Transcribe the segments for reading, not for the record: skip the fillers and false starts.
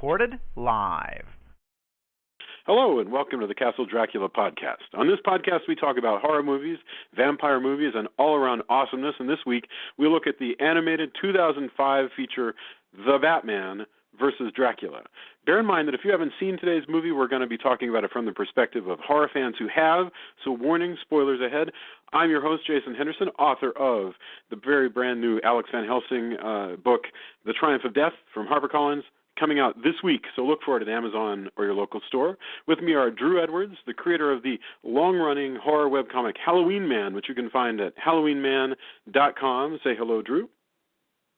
recorded live. Hello and welcome to the Castle Dracula podcast. On this podcast we talk about horror movies, vampire movies, and all-around awesomeness, and this week we look at the animated 2005 feature, The Batman versus Dracula. Bear in mind that if you haven't seen today's movie, we're going to be talking about it from the perspective of horror fans who have, so warning, spoilers ahead. I'm your host, Jason Henderson, author of the very brand new Alex Van Helsing book, The Triumph of Death, from HarperCollins, coming out this week, so look for it at Amazon or your local store. With me are Drew Edwards, the creator of the long-running horror webcomic Halloween Man, which you can find at halloweenman.com. Say hello, Drew.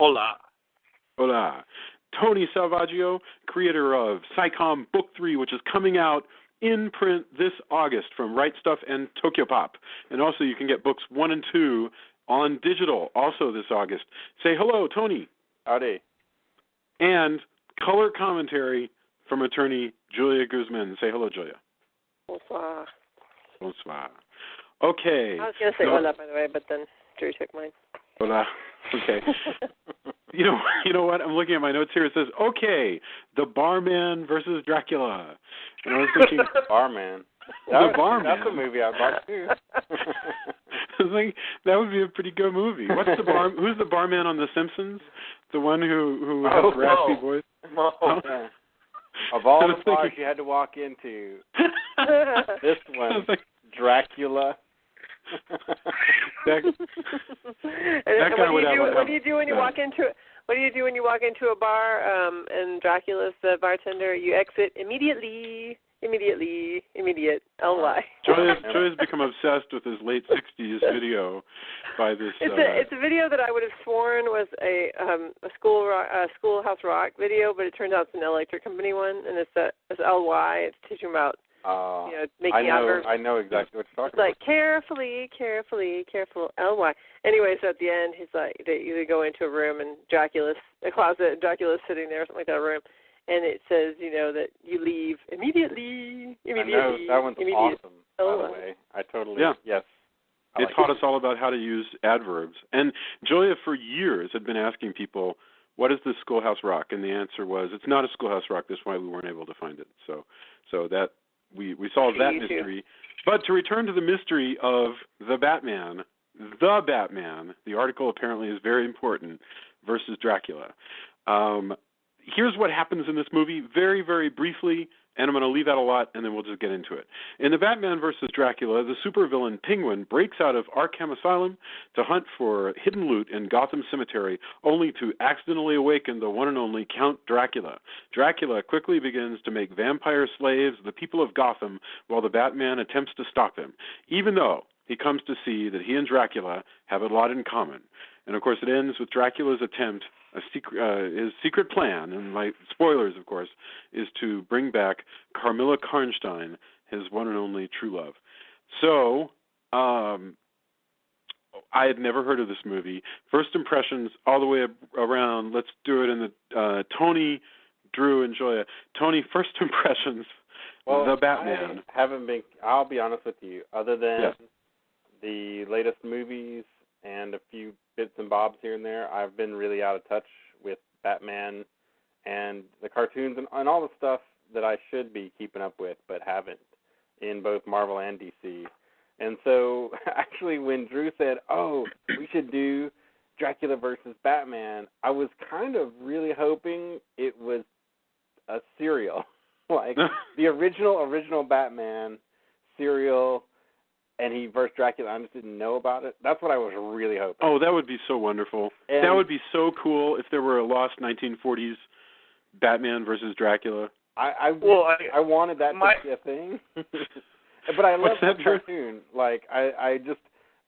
Hola. Hola. Tony Salvaggio, creator of Psycom Book 3, which is coming out in print this August from Right Stuff and Tokyopop. And also you can get books 1 and 2 on digital also this August. Say hello, Tony. Howdy. And color commentary from attorney Julia Guzman. Say hello, Julia. Bonsoir. Bonsoir. Okay. I was going to say hola, by the way, but then Drew took mine. Hola. Okay. You know what? I'm looking at my notes here. It says, okay, The Barman versus Dracula. And I was thinking... Barman. The Barman. That's a movie I'd like too. I was like, that would be a pretty good movie. Who's the barman on The Simpsons? The one who has a raspy voice? Yeah. Of all the bars you had to walk into, this one, Dracula. What do you do when you walk into a bar and Dracula's the bartender? You exit immediate. L-Y. Joy's become obsessed with his late 60s video by this. It's a video that I would have sworn was a Schoolhouse Rock video, but it turns out it's an Electric Company one, and it's L-Y. It's teaching about making adverbs. I know exactly what you're talking about. It's like careful, L-Y. Anyway, so at the end, he's like, they go into a room and Dracula's sitting there, something like that room. And it says, that you leave immediately. I know, that one's awesome, by the way. I totally, yes. It taught us all about how to use adverbs. And Julia, for years, had been asking people, what is this Schoolhouse Rock? And the answer was, it's not a Schoolhouse Rock. That's why we weren't able to find it. So that we solved that mystery. But to return to the mystery of The Batman, the article apparently is very important, versus Dracula. Here's what happens in this movie very, very briefly, and I'm going to leave out a lot, and then we'll just get into it. In The Batman versus Dracula, the supervillain Penguin breaks out of Arkham Asylum to hunt for hidden loot in Gotham Cemetery, only to accidentally awaken the one and only Count Dracula. Dracula quickly begins to make vampire slaves of the people of Gotham while the Batman attempts to stop him, even though he comes to see that he and Dracula have a lot in common. And, of course, it ends with Dracula's attempt, his secret plan, and my spoilers, of course, is to bring back Carmilla Karnstein, his one and only true love. So, I had never heard of this movie. First impressions all the way around. Let's do it in the Tony, Drew, and Joya. Tony, first impressions, The Batman. I'll be honest with you, other than the latest movies and a few bits and bobs here and there, I've been really out of touch with Batman and the cartoons and all the stuff that I should be keeping up with but haven't in both Marvel and DC. And so actually when Drew said, we should do Dracula versus Batman, I was kind of really hoping it was a serial, like the original Batman serial, and he versus Dracula. I just didn't know about it. That's what I was really hoping. Oh, that would be so wonderful. And that would be so cool if there were a lost 1940s Batman versus Dracula. I wanted that to be a thing. But I love that cartoon. Like, I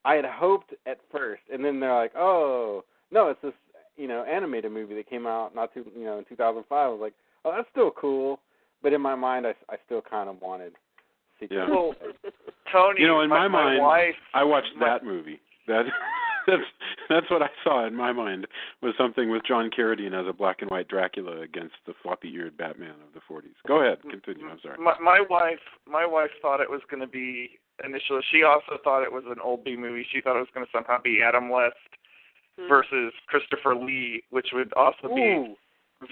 had hoped at first, and then they're like, oh, no, it's this, animated movie that came out in 2005. I was like, oh, that's still cool. But in my mind, I still kind of wanted sequels. Yeah. Well, Tony, in my mind, wife, I watched that movie. That's what I saw in my mind, was something with John Carradine as a black and white Dracula against the floppy-eared Batman of the 40s. Go ahead, continue. I'm sorry. My wife thought it was going to be initially. She also thought it was an old B movie. She thought it was going to somehow be Adam West versus Christopher Lee, which would also be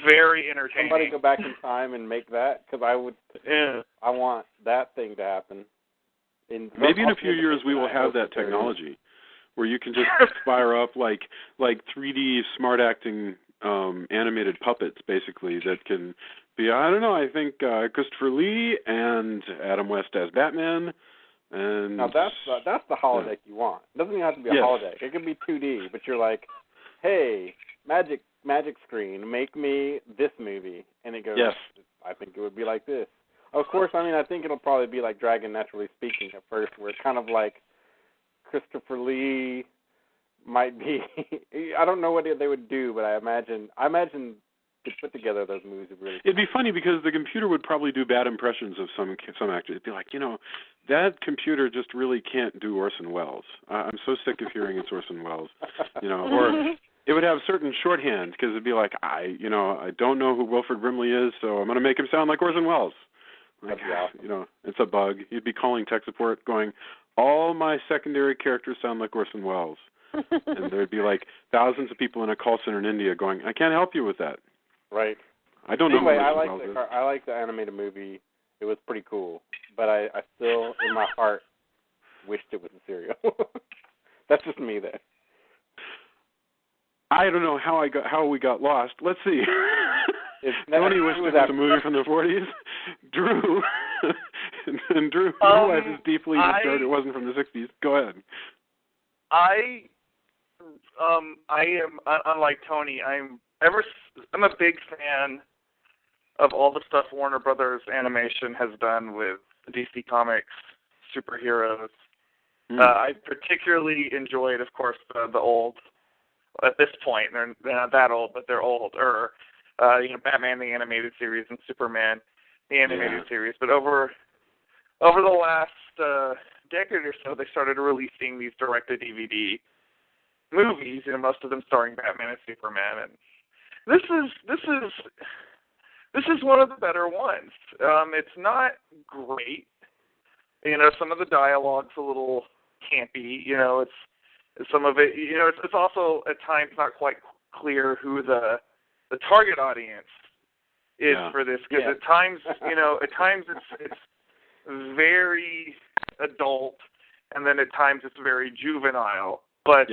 very entertaining. Somebody go back in time and make that, because I would. Yeah. I want that thing to happen. Maybe in a few years we will have that technology where you can just fire up like 3D smart acting animated puppets, basically, that can be, I don't know, I think Christopher Lee and Adam West as Batman. And now that's the holodeck you want. It doesn't even have to be a holodeck. It can be 2D, but you're like, hey, magic screen, make me this movie, and it goes. Yes. I think it would be like this. Of course, I mean, I think it'll probably be like Dragon Naturally Speaking at first, where it's kind of like Christopher Lee might be. I don't know what they would do, but I imagine to put together those movies would really. It'd be funny because the computer would probably do bad impressions of some actors. It'd be like, that computer just really can't do Orson Welles. I'm so sick of hearing it's Orson Welles, or it would have certain shorthand because it'd be like, I don't know who Wilford Brimley is, so I'm going to make him sound like Orson Welles. Like, it's a bug. You'd be calling tech support going, all my secondary characters sound like Orson Welles. And there'd be like thousands of people in a call center in India going, I can't help you with that. Right. I don't know anyway, who I Orson Welles is. I like the animated movie. It was pretty cool. But I still, in my heart, wished it was a serial. That's just me there. I don't know how we got lost. Let's see. Tony wished it was a movie from the 40s. Drew, and Drew, your wife is deeply disturbed it wasn't from the 60s. Go ahead. I am, unlike Tony, I'm a big fan of all the stuff Warner Brothers Animation has done with DC Comics superheroes. I particularly enjoyed, of course, the old. At this point, they're not that old, but they're old. Or Batman the Animated Series and Superman the Animated Series. But over the last decade or so, they started releasing these direct-to-DVD movies. Most of them starring Batman and Superman. And this is one of the better ones. It's not great. Some of the dialogue's a little campy. It's some of it. It's also at times not quite clear who the target audience is for this, because at times it's very adult, and then at times it's very juvenile. But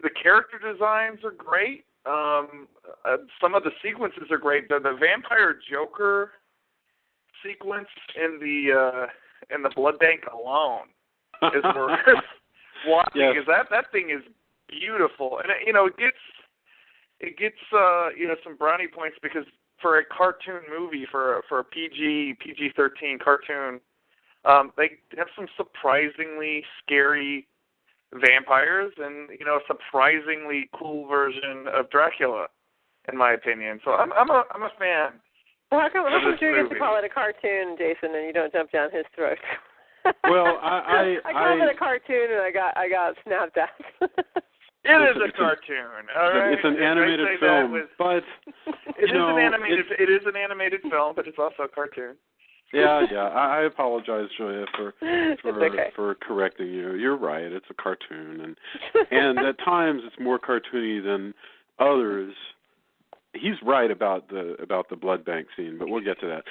the character designs are great. Some of the sequences are great. The Vampire Joker sequence in the blood bank alone is worth watching. Because that thing is beautiful, and it gets some brownie points, because for a cartoon movie, for a PG-13 cartoon, they have some surprisingly scary vampires and a surprisingly cool version of Dracula, in my opinion. So I'm a fan. Well, how come you get to call it a cartoon, Jason, and you don't jump down his throat? Well, I called it a cartoon, and I got snapped at. It is a cartoon. All right? It's an animated film, but it is an animated film, but it's also a cartoon. Yeah. I apologize, Julia, for correcting you. You're right. It's a cartoon, and at times it's more cartoony than others. He's right about the blood bank scene, but we'll get to that.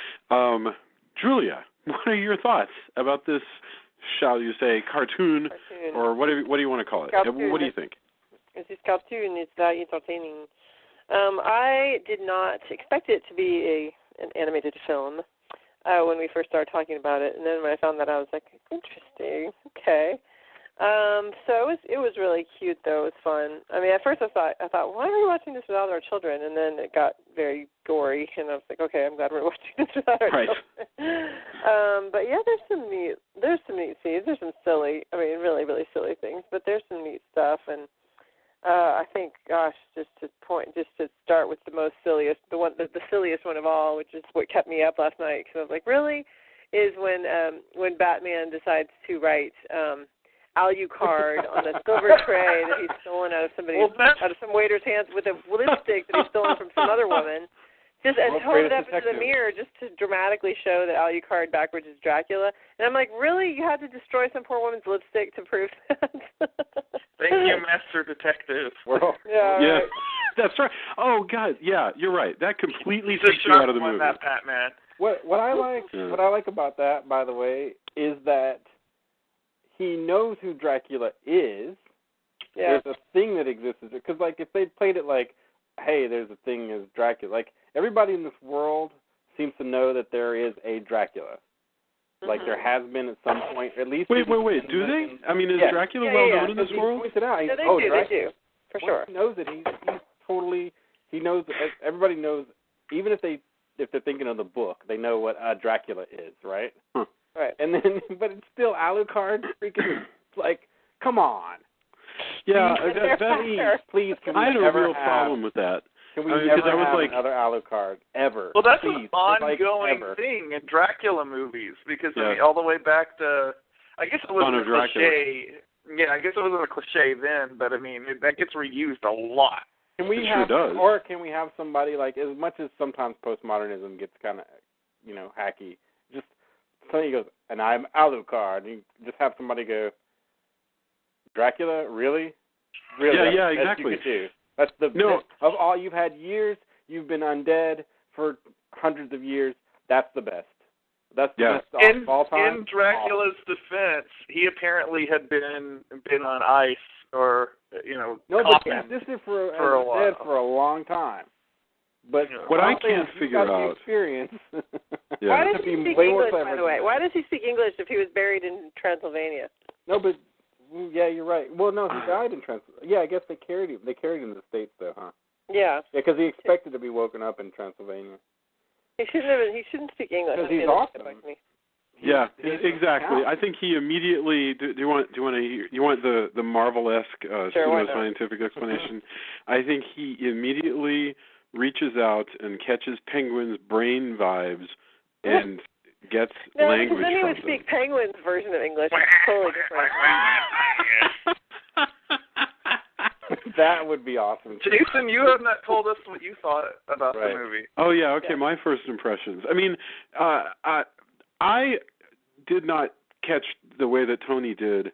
Julia, what are your thoughts about this? Shall you say cartoon. Or what do you want to call it? Cartoon. What do you think? It's a cartoon. It's very entertaining. I did not expect it to be an animated film when we first started talking about it, and then when I found that, I was like, interesting. Okay. So it was really cute, though. It was fun. I mean, at first I thought, why are we watching this without our children? And then it got very gory, and I was like, okay, I'm glad we're watching this without our children. But yeah, there's some neat scenes. There's some silly, really, really silly things, but there's some neat stuff. And I think, gosh, just to start with the silliest one of all, which is what kept me up last night, because I was like, really, is when Batman decides to write Alucard on a silver tray that he's stolen out of some waiter's hands with a lipstick that he's stolen from some other woman. And hold it up into the mirror just to dramatically show that Alucard backwards is Dracula. And I'm like, really? You had to destroy some poor woman's lipstick to prove that? Thank you, Master Detective. Yes. That's right. Oh God, yeah, you're right. That completely He's a takes you out of the sharp one, movie. that Batman. What I like about that, by the way, is that he knows who Dracula is. Yeah. There's a thing that exists because, like, if they played it like, hey, there's a thing as Dracula, like everybody in this world seems to know that there is a Dracula. Like there has been at some point, at least. Wait. Do they? I mean, is Dracula well known in this world? He points it out. Yeah, they do, for sure. He knows that he's totally. He knows. Everybody knows. Even if they're thinking of the book, they know what Dracula is, right? Huh. Right. And then, but it's still Alucard. Freaking like, come on. Yeah, please. Can we I had a never real problem with that. Can we never have another Alucard ever? Well, that's please, an ongoing ever. thing in Dracula movies because Yeah. I mean, all the way back to, I guess it wasn't a Dracula. cliche. Yeah, I guess it wasn't a cliche then, but I mean that gets reused a lot. Can we It have, sure does. or can we have somebody like, as much as sometimes postmodernism gets kind of, hacky, just somebody goes, and I'm Alucard, and you just have somebody go, Dracula, really? Really? Yeah, exactly. That's what you could do. That's the best of all. You've had years. You've been undead for hundreds of years. That's the best. That's the best of all time. In Dracula's defense, he apparently had been on ice or but he existed for a while. dead for a long time. But what I can't figure out. Experience. Why does he speak English, by the way? Why does he speak English if he was buried in Transylvania? No, but yeah, you're right. Well, no, he died in Transylvania. Yeah, I guess they carried him. They carried him to the States, though, huh? Yeah. Yeah, because he expected to be woken up in Transylvania. He shouldn't speak English. Because he's awesome. Like me. Yeah, exactly. I think he immediately. Do you want the Marvel-esque pseudo-scientific explanation? I think he immediately reaches out and catches Penguin's brain vibes and gets language because then he from would speak Penguin's version of English. It's totally different. That would be awesome. Jason, you have not told us what you thought about the movie. Oh yeah, okay. My first impressions. I mean, I did not catch the way that Tony did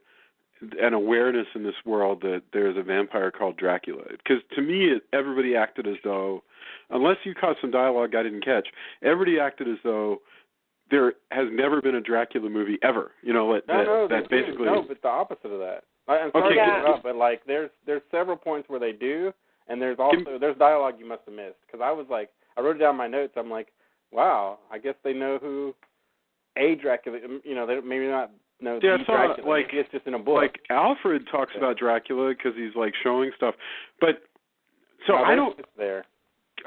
an awareness in this world that there's a vampire called Dracula. Because to me, everybody acted as though, unless you caught some dialogue I didn't catch, everybody acted as though there has never been a Dracula movie ever. Basically. No, but the opposite of that. I'm sorry to interrupt, but like there's several points where they do, and there's there's dialogue you must have missed. Because I was like, I wrote down my notes. I'm like, wow, I guess they know who a Dracula. They maybe not know the Dracula. Like it's just in a book. Like Alfred talks about Dracula because he's like showing stuff, but so I don't. It's there.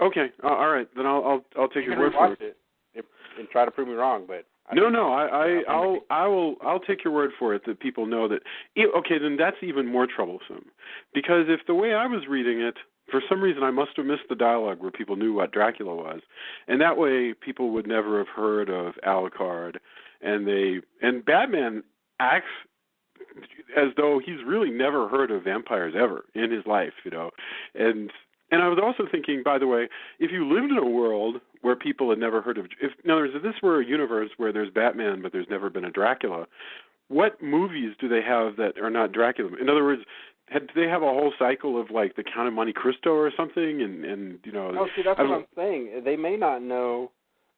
Okay, all right, then I'll take your word for it. And try to prove me wrong, but. I'll take your word for it that people know that. Okay, then that's even more troublesome, because if the way I was reading it, for some reason I must have missed the dialogue where people knew what Dracula was, and that way people would never have heard of Alucard, and Batman acts as though he's really never heard of vampires ever in his life, And I was also thinking, by the way, if you lived in a world where people had never heard of, in other words, if this were a universe where there's Batman but there's never been a Dracula, what movies do they have that are not Dracula? In other words, do they have a whole cycle of like the Count of Monte Cristo or something? No, see, that's what I'm saying. They may not know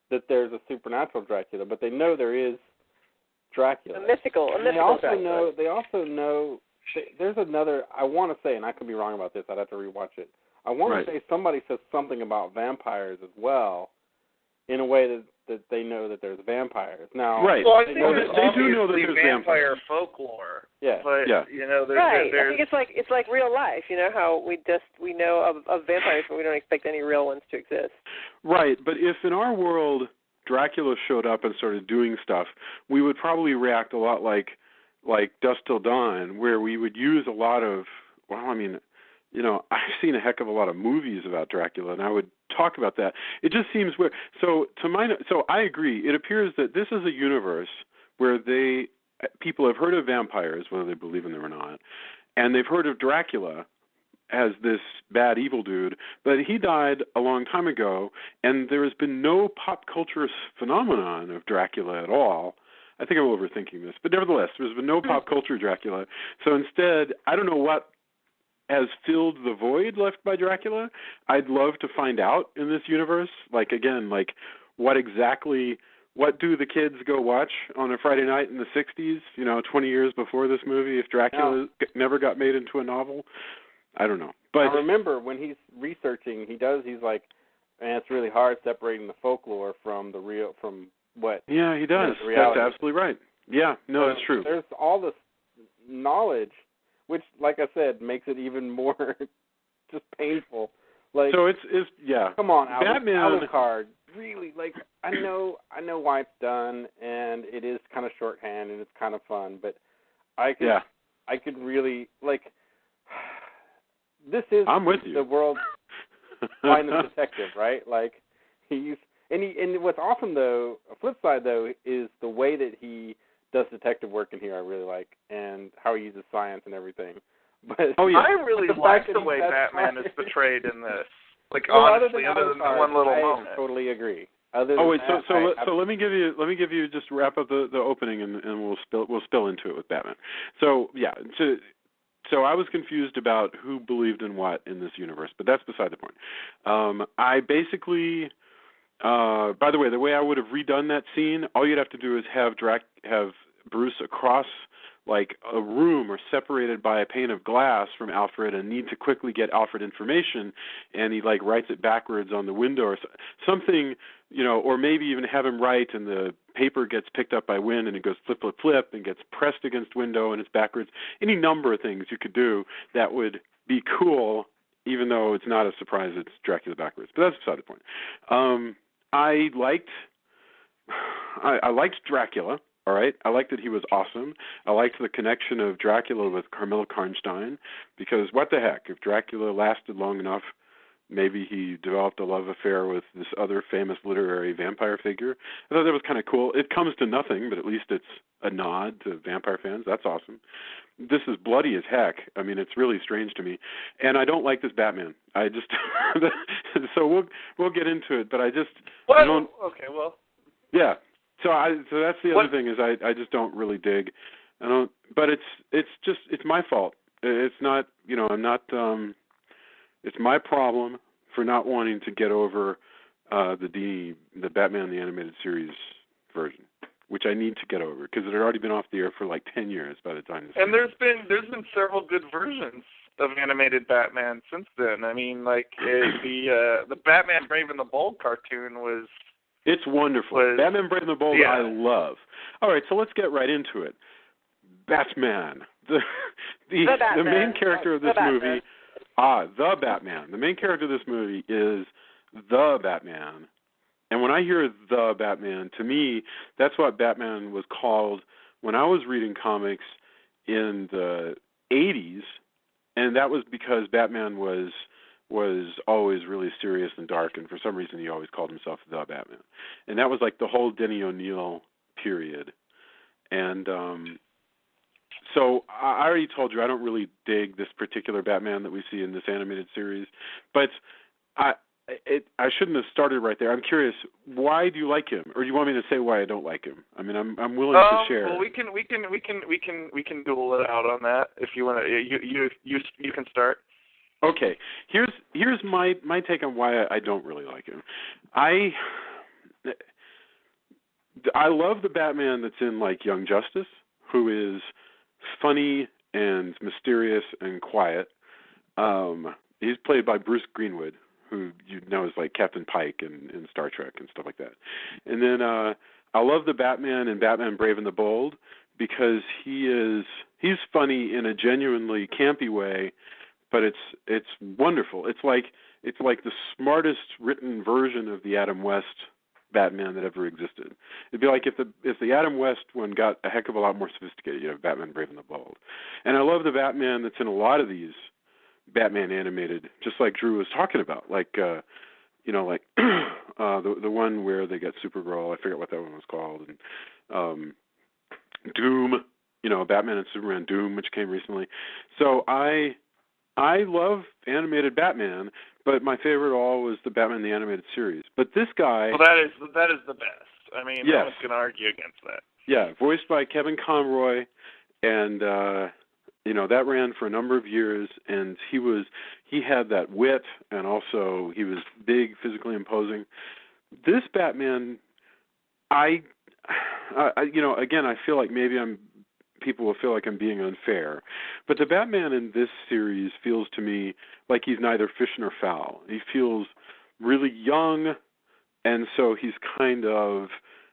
that there's a supernatural Dracula, but they know there is Dracula. A mythical Dracula. They also know. There's another. I want to say, and I could be wrong about this. I'd have to rewatch it. I want to say somebody says something about vampires as well, in a way that they know that there's vampires. Now, well, I think they do know that there's vampire folklore. Yeah, but yeah. There's I think it's like real life. How we know of vampires, but we don't expect any real ones to exist. Right, but if in our world Dracula showed up and started doing stuff, we would probably react a lot like Dusk Till Dawn, where we would use a lot of. I've seen a heck of a lot of movies about Dracula, and I would talk about that. It just seems weird. So I agree. It appears that this is a universe where people have heard of vampires, whether they believe in them or not, and they've heard of Dracula as this bad evil dude, but he died a long time ago, and there has been no pop culture phenomenon of Dracula at all. I think I'm overthinking this, but nevertheless, there's been no pop culture Dracula. So instead, I don't know what has filled the void left by Dracula. I'd love to find out in this universe. Like, again, like what do the kids go watch on a Friday night in the 60s, 20 years before this movie, if Dracula never got made into a novel? I don't know. But I remember when he's researching, he's like, and it's really hard separating the folklore from what. Yeah, he does. That's absolutely right. Yeah, no, that's true. There's all this knowledge, which, like I said, makes it even more just painful. Like, so it's yeah. Come on, Batman. Alucard, really, like, I know why it's done, and it is kind of shorthand and it's kind of fun, but I could really, like, this is I'm with you. The world's finest detective, right? Like, and what's awesome though, a flip side though, is the way that he does detective work in here. I really like, and how he uses science and everything. But I really like the way Batman is portrayed in this. Like, honestly, other than the one little moment. I totally agree. So let me give you just wrap up the opening, and we'll spill into it with Batman. So yeah, so I was confused about who believed in what in this universe, but that's beside the point. I basically, by the way I would have redone that scene. All you'd have to do is have Bruce across like a room or separated by a pane of glass from Alfred, and need to quickly get Alfred information, and he like writes it backwards on the window or something, or maybe even have him write and the paper gets picked up by wind and it goes flip, flip, flip and gets pressed against window and it's backwards. Any number of things you could do that would be cool, even though it's not a surprise it's Dracula backwards. But that's beside the point. I liked Dracula. All right, I liked that he was awesome. I liked the connection of Dracula with Carmilla Karnstein, because what the heck, if Dracula lasted long enough, maybe he developed a love affair with this other famous literary vampire figure. I thought that was kind of cool. It comes to nothing, but at least it's a nod to vampire fans. That's awesome. This is bloody as heck. I mean, it's really strange to me, and I don't like this Batman. I just so we'll get into it, but I just don't. Okay, well, yeah. So that's the other thing is I just don't really dig. I don't, but it's my fault. It's not, I'm not. It's my problem for not wanting to get over the Batman the Animated Series version, which I need to get over because it had already been off the air for like 10 years by the time. And there's been several good versions of animated Batman since then. I mean, like the Batman Brave and the Bold cartoon was. It's wonderful. Batman Brave and the Bold, I love. All right, so let's get right into it. Batman, the main character of this movie. The Batman. The main character of this movie is the Batman. And when I hear the Batman, to me, that's what Batman was called when I was reading comics in the 80s, and that was because Batman was always really serious and dark, and for some reason he always called himself the Batman. And that was like the whole Denny O'Neil period. And so I already told you I don't really dig this particular Batman that we see in this animated series, but I shouldn't have started right there. I'm curious, why do you like him, or do you want me to say why I don't like him? I mean, I'm willing to share. Well, we can duel it out on that if you want to. You can start. Okay, here's my take on why I don't really like him. I love the Batman that's in like Young Justice, who is funny and mysterious and quiet. He's played by Bruce Greenwood, who you know is like Captain Pike in Star Trek and stuff like that. And then I love the Batman in Batman Brave and the Bold because he's funny in a genuinely campy way. But it's wonderful. It's like the smartest written version of the Adam West Batman that ever existed. It'd be like if the Adam West one got a heck of a lot more sophisticated. Batman Brave and the Bold. And I love the Batman that's in a lot of these Batman animated, just like Drew was talking about, like the one where they got Supergirl. I forget what that one was called, and Doom. Batman and Superman Doom, which came recently. So I love animated Batman, but my favorite all was the Batman the Animated Series. But this guy... Well, that is the best. I mean, no one's going to argue against that. Yeah, voiced by Kevin Conroy, and that ran for a number of years, and he had that wit, and also he was big, physically imposing. This Batman, again, I feel like maybe people will feel like I'm being unfair, but the Batman in this series feels to me like he's neither fish nor fowl. He feels really young, and so he's kind of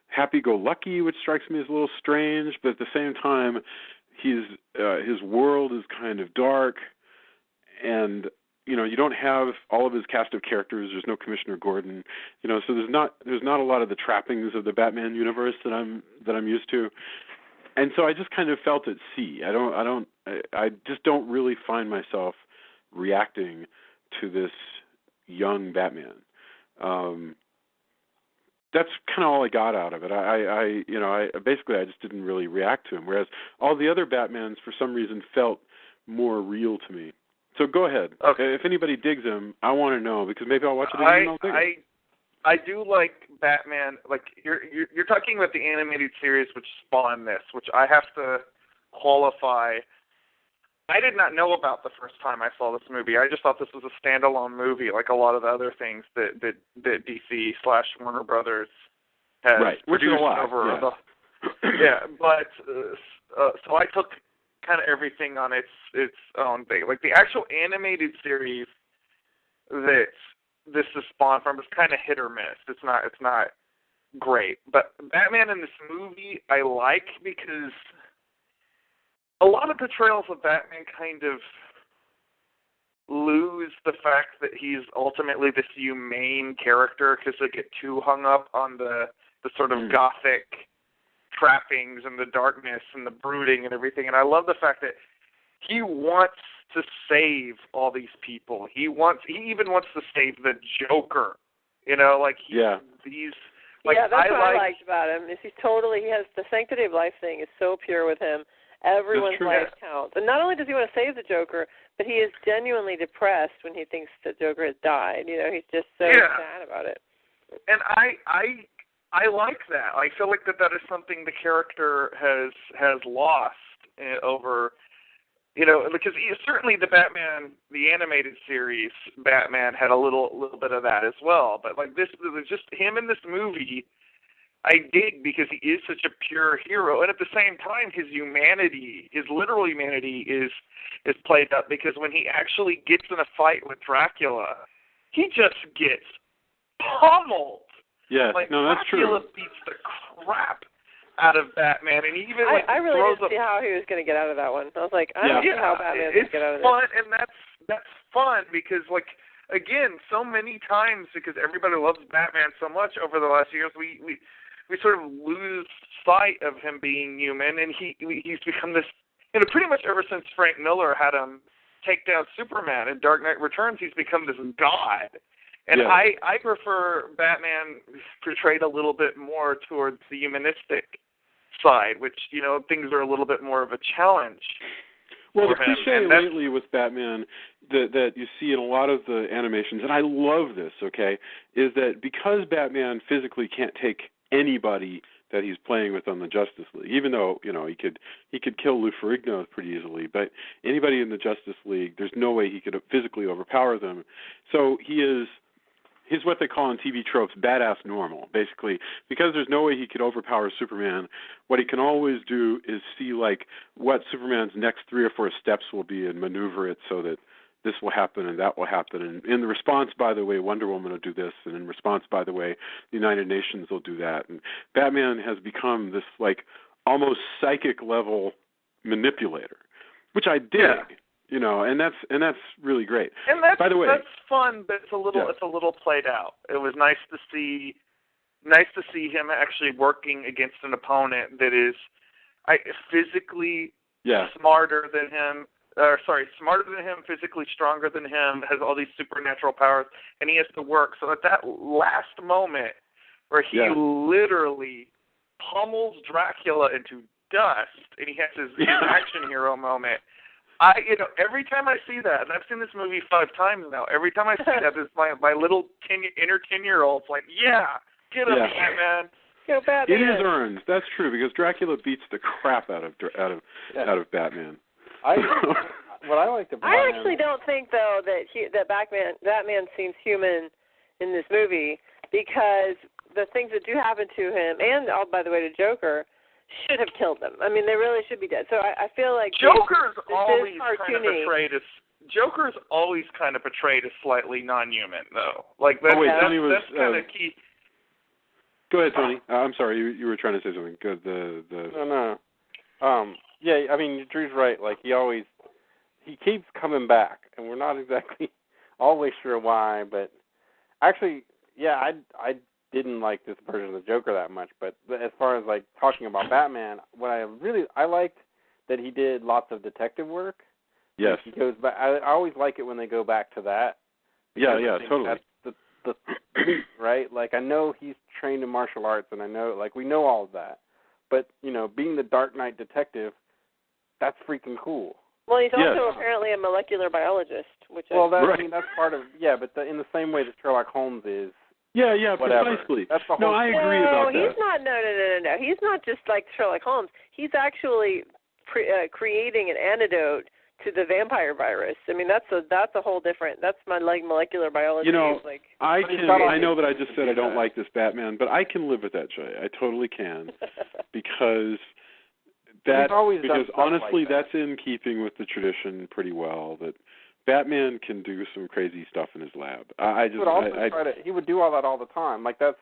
happy-go-lucky, which strikes me as a little strange, but at the same time, his world is kind of dark, and you don't have all of his cast of characters. There's no Commissioner Gordon, so there's not a lot of the trappings of the Batman universe that I'm used to, and so I just kind of felt at sea. I just don't really find myself reacting to this young Batman. That's kind of all I got out of it. I just didn't really react to him, whereas all the other Batmans for some reason felt more real to me. So go ahead. Okay. If anybody digs him, I want to know, because maybe I'll watch it again and I'll dig it. I do like Batman. Like you're talking about the animated series which spawned this, which I have to qualify. I did not know about the first time I saw this movie. I just thought this was a standalone movie, like a lot of the other things that DC / Warner Brothers has produced over the. Yeah, but so I took kind of everything on its own thing. Like the actual animated series that this is spawned from is kind of hit or miss. It's not great, but Batman in this movie I like because a lot of portrayals of Batman kind of lose the fact that he's ultimately this humane character because they get too hung up on the sort of gothic trappings and the darkness and the brooding and everything. And I love the fact that he wants to save all these people. He even wants to save the Joker. He's like, that's what I liked about him. Is he has the sanctity of life thing is so pure with him. Everyone's life counts. And not only does he want to save the Joker, but he is genuinely depressed when he thinks the Joker has died. He's just so sad about it. And I like that. I feel like that is something the character has lost over, because certainly the Batman, the animated series, Batman had a little bit of that as well. But like this, just him in this movie, I dig because he is such a pure hero, and at the same time, his humanity, his literal humanity, is played up because when he actually gets in a fight with Dracula, he just gets pummeled. Yeah, like, that's Dracula true. beats the crap out of Batman, and he even I really didn't see how he was going to get out of that one. I was like, I don't see how Batman's going to get out of this. It's fun, and that's fun because again, so many times because everybody loves Batman so much over the last years, we sort of lose sight of him being human, and he's become this, pretty much ever since Frank Miller had him take down Superman in Dark Knight Returns, he's become this god. And I prefer Batman portrayed a little bit more towards the humanistic side, which, things are a little bit more of a challenge. Well, the cliche lately with Batman that you see in a lot of the animations, and I love this, okay, is that because Batman physically can't take anybody that he's playing with on the Justice League, even though he could kill Lou Ferrigno pretty easily, but anybody in the Justice League, there's no way he could physically overpower them. So he's what they call in TV tropes badass normal, basically, because there's no way he could overpower Superman. What he can always do is see what Superman's next 3 or 4 steps will be and maneuver it so that this will happen and that will happen. And in the response, by the way, Wonder Woman will do this, and in response, by the way, the United Nations will do that. And Batman has become this almost psychic level manipulator, which I dig. And that's really great. And that's, by the way, that's fun, but it's a little played out. It was nice to see him actually working against an opponent that is physically smarter than him. Smarter than him, physically stronger than him, has all these supernatural powers, and he has to work. So at that last moment where he literally pummels Dracula into dust, and he has his action hero moment. Every time I see that, and I've seen this movie 5 times now, every time I see that, it's my little inner 10-year-old's like, get up, Batman. Go Batman. It is earned. That's true, because Dracula beats the crap out of Batman. What I liked about I actually don't think though that Batman seems human in this movie, because the things that do happen to him, and by the way to Joker, should have killed them. I mean, they really should be dead. So I feel like Joker's this always is kind of cartoony. portrayed as slightly non-human, though. Like that's kind of key. Go ahead, Tony. I'm sorry, you were trying to say something. Good. No. Yeah, I mean, Drew's right. Like he keeps coming back, and we're not exactly always sure why. But actually, yeah, I didn't like this version of the Joker that much. But as far as like talking about Batman, what I liked that he did lots of detective work. Yes. He goes back. I always like it when they go back to that. Yeah, totally. That's the right. Like I know he's trained in martial arts, and I know we know all of that. But being the Dark Knight detective, that's freaking cool. Well, he's also apparently a molecular biologist, which I mean, that's part of but in the same way that Sherlock Holmes is. Yeah, whatever. Precisely. That's the whole I agree about that. No, he's not. No. He's not just like Sherlock Holmes. He's actually creating an antidote to the vampire virus. I mean, that's a whole different. That's my molecular biology. I know that I just said I don't like this Batman, but I can live with that, Jay. I totally can, because honestly, that's in keeping with the tradition pretty well. That Batman can do some crazy stuff in his lab. He would do all that all the time. Like that's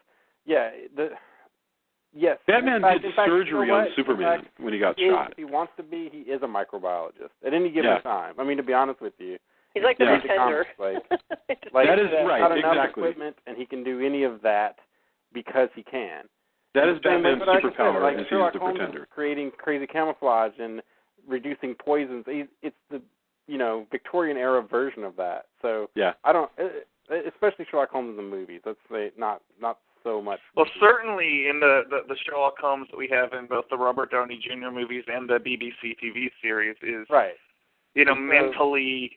yes. Batman did surgery on Superman when he got shot. If he wants to be, he is a microbiologist at any given time. I mean, to be honest with you, he's like the Pretender. That is right. Not enough exactly. Equipment, and he can do any of that because he can. That is Batman's superpower. Like Sherlock Holmes is creating crazy camouflage and reducing poisons. It's the Victorian era version of that. So I don't, especially Sherlock Holmes in the movies. Let's say not so much. Well, certainly in the Sherlock Holmes that we have in both the Robert Downey Jr. movies and the BBC TV series is mentally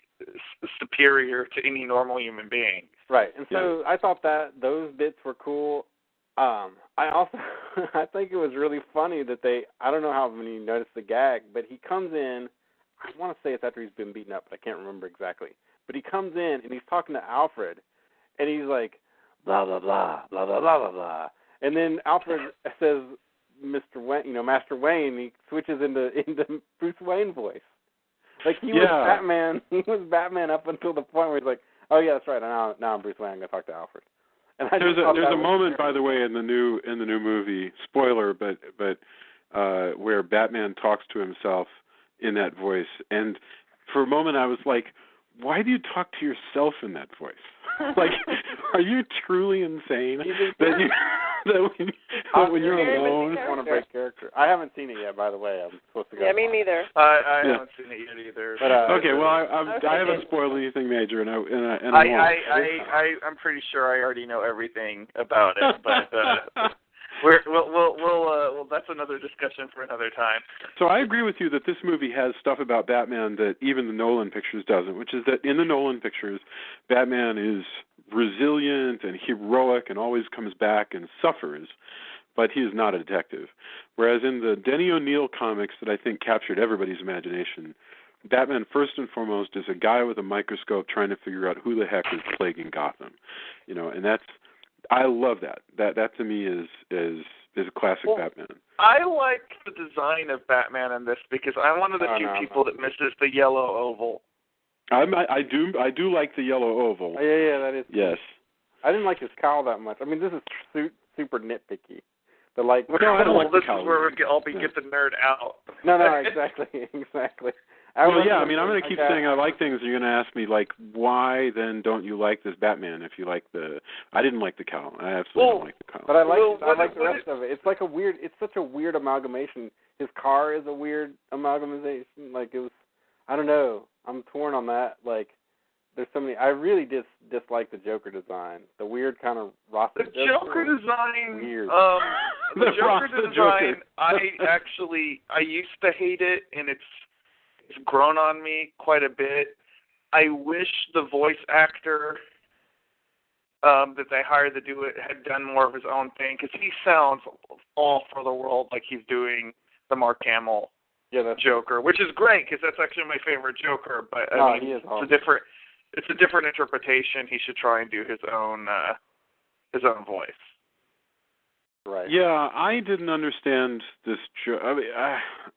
superior to any normal human being. Right, and so I thought that those bits were cool. I think it was really funny that I don't know how many noticed the gag, but he comes in, I want to say it's after he's been beaten up, but I can't remember exactly. But he comes in and he's talking to Alfred, and he's like, blah, blah, blah, blah, blah, blah, blah, blah. And then Alfred says, Mr. Wayne, Master Wayne, he switches into Bruce Wayne voice. Like he was Batman up until the point where he's like, oh yeah, that's right, now I'm Bruce Wayne, I'm going to talk to Alfred. And there's a moment, by the way, in the new movie, spoiler, but where Batman talks to himself in that voice, and for a moment I was like, why do you talk to yourself in that voice? Like, are you truly insane that when you're alone? I want to break character. I haven't seen it yet, by the way. I'm supposed to go. Yeah, me neither. I haven't seen it yet either. But, okay, well, I haven't spoiled anything major, and I'm pretty sure I already know everything about it, but that's another discussion for another time. So I agree with you that this movie has stuff about Batman that even the Nolan pictures doesn't, which is that in the Nolan pictures, Batman is resilient and heroic and always comes back and suffers, but he is not a detective. Whereas in the Denny O'Neil comics that I think captured everybody's imagination, Batman first and foremost is a guy with a microscope trying to figure out who the heck is plaguing Gotham, and I love that. That to me is a classic Batman. I like the design of Batman in this because I'm one of the few people that misses the yellow oval. I do like the yellow oval. Yeah, that is. Yes. I didn't like his cowl that much. I mean, this is super nitpicky. But I don't like this is where I'll get the nerd out. No, exactly. I'm going to keep saying I like things. You're going to ask me, like, why then don't you like this Batman if you like I didn't like the cowl. I absolutely don't like the cowl. But I like the rest of it. It's like it's such a weird amalgamation. His car is a weird amalgamation. Like, it was, I don't know. I'm torn on that. Like, there's so many. I really dislike the Joker design. The weird kind of Rasta Joker design. Weird. The Joker design. I used to hate it, and it's grown on me quite a bit. I wish the voice actor that they hired to do it had done more of his own thing, because he sounds all for the world like he's doing the Mark Hamill Joker, which is great because that's actually my favorite Joker. But I mean, he is awesome. it's a different interpretation. He should try and do his own voice. Right. Yeah, I didn't understand this. I mean,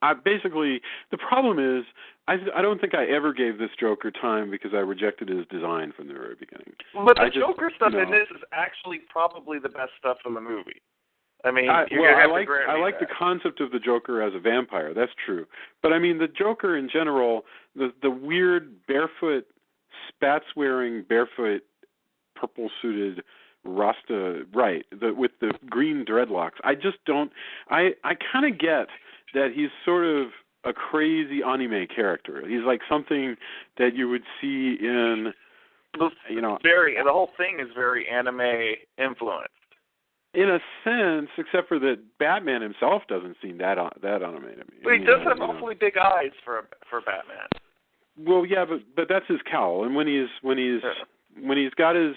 I basically, the problem is, I don't think I ever gave this Joker time because I rejected his design from the very beginning. But the Joker stuff in this is actually probably the best stuff in the movie. I mean, I like the concept of the Joker as a vampire. That's true. But I mean, the Joker in general, the weird barefoot, spats-wearing, barefoot, purple-suited Rasta, right, with the green dreadlocks. I just don't, I kind of get that he's sort of a crazy anime character. He's like something that you would see in, the whole thing is very anime influenced. In a sense, except for that Batman himself doesn't seem that anime to me. But he does have awfully big eyes for Batman. Well, yeah, but that's his cowl, and when he's got his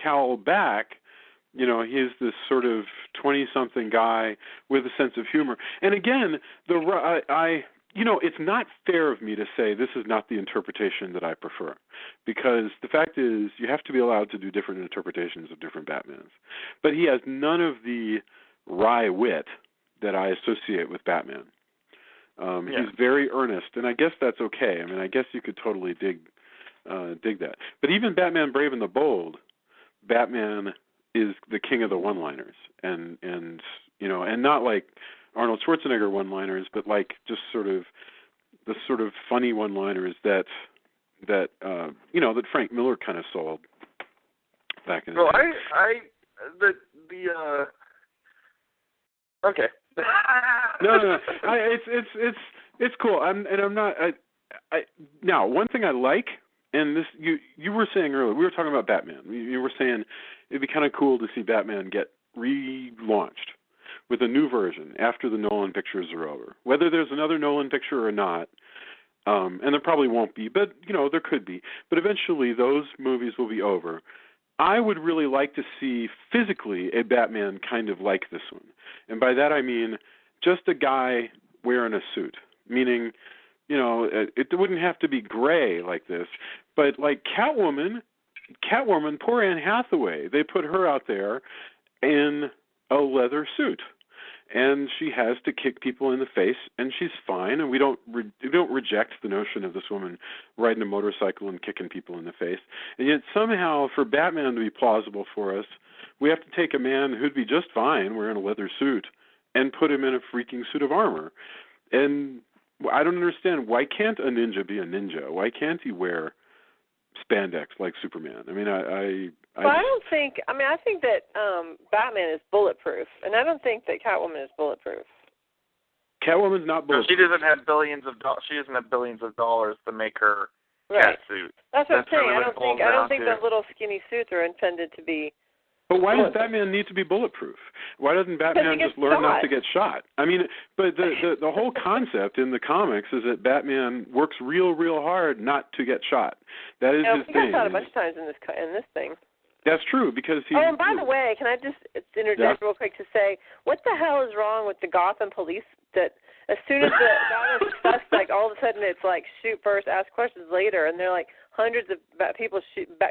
cowl back, he's this sort of 20-something guy with a sense of humor. And again, it's not fair of me to say this is not the interpretation that I prefer, because the fact is you have to be allowed to do different interpretations of different Batmans. But he has none of the wry wit that I associate with Batman. He's very earnest, and I guess that's okay. I mean, I guess you could totally dig that. But even Batman Brave and the Bold, Batman is the king of the one-liners, and not like Arnold Schwarzenegger one-liners, but like just sort of the sort of funny one-liners that Frank Miller kind of sold back in the day. Okay. No. It's cool. Now, one thing I like, and this you were saying earlier, we were talking about Batman. You were saying it'd be kind of cool to see Batman get relaunched with a new version after the Nolan pictures are over. Whether there's another Nolan picture or not, and there probably won't be, but there could be. But eventually, those movies will be over. I would really like to see physically a Batman kind of like this one. And by that I mean just a guy wearing a suit, meaning, it wouldn't have to be gray like this, but like Catwoman, poor Anne Hathaway, they put her out there in a leather suit. And she has to kick people in the face, and she's fine. And we don't reject the notion of this woman riding a motorcycle and kicking people in the face. And yet somehow, for Batman to be plausible for us, we have to take a man who'd be just fine wearing a leather suit and put him in a freaking suit of armor. And I don't understand, why can't a ninja be a ninja? Why can't he wear spandex like Superman? I mean, I think that Batman is bulletproof, and I don't think that Catwoman is bulletproof. Catwoman's not bulletproof. She doesn't have billions of dollars to make her cat suit. That's what I'm saying. I don't think those little skinny suits are intended to be. But why does Batman need to be bulletproof? Why doesn't Batman just learn not to get shot? I mean, but the whole concept in the comics is that Batman works real hard not to get shot. That is his thing. He got shot a bunch of times in this thing. That's true, because he... Oh, and by the way, can I just interject real quick to say, what the hell is wrong with the Gotham police that as soon as the guy is a suspect, all of a sudden it's like shoot first, ask questions later, and they're like hundreds of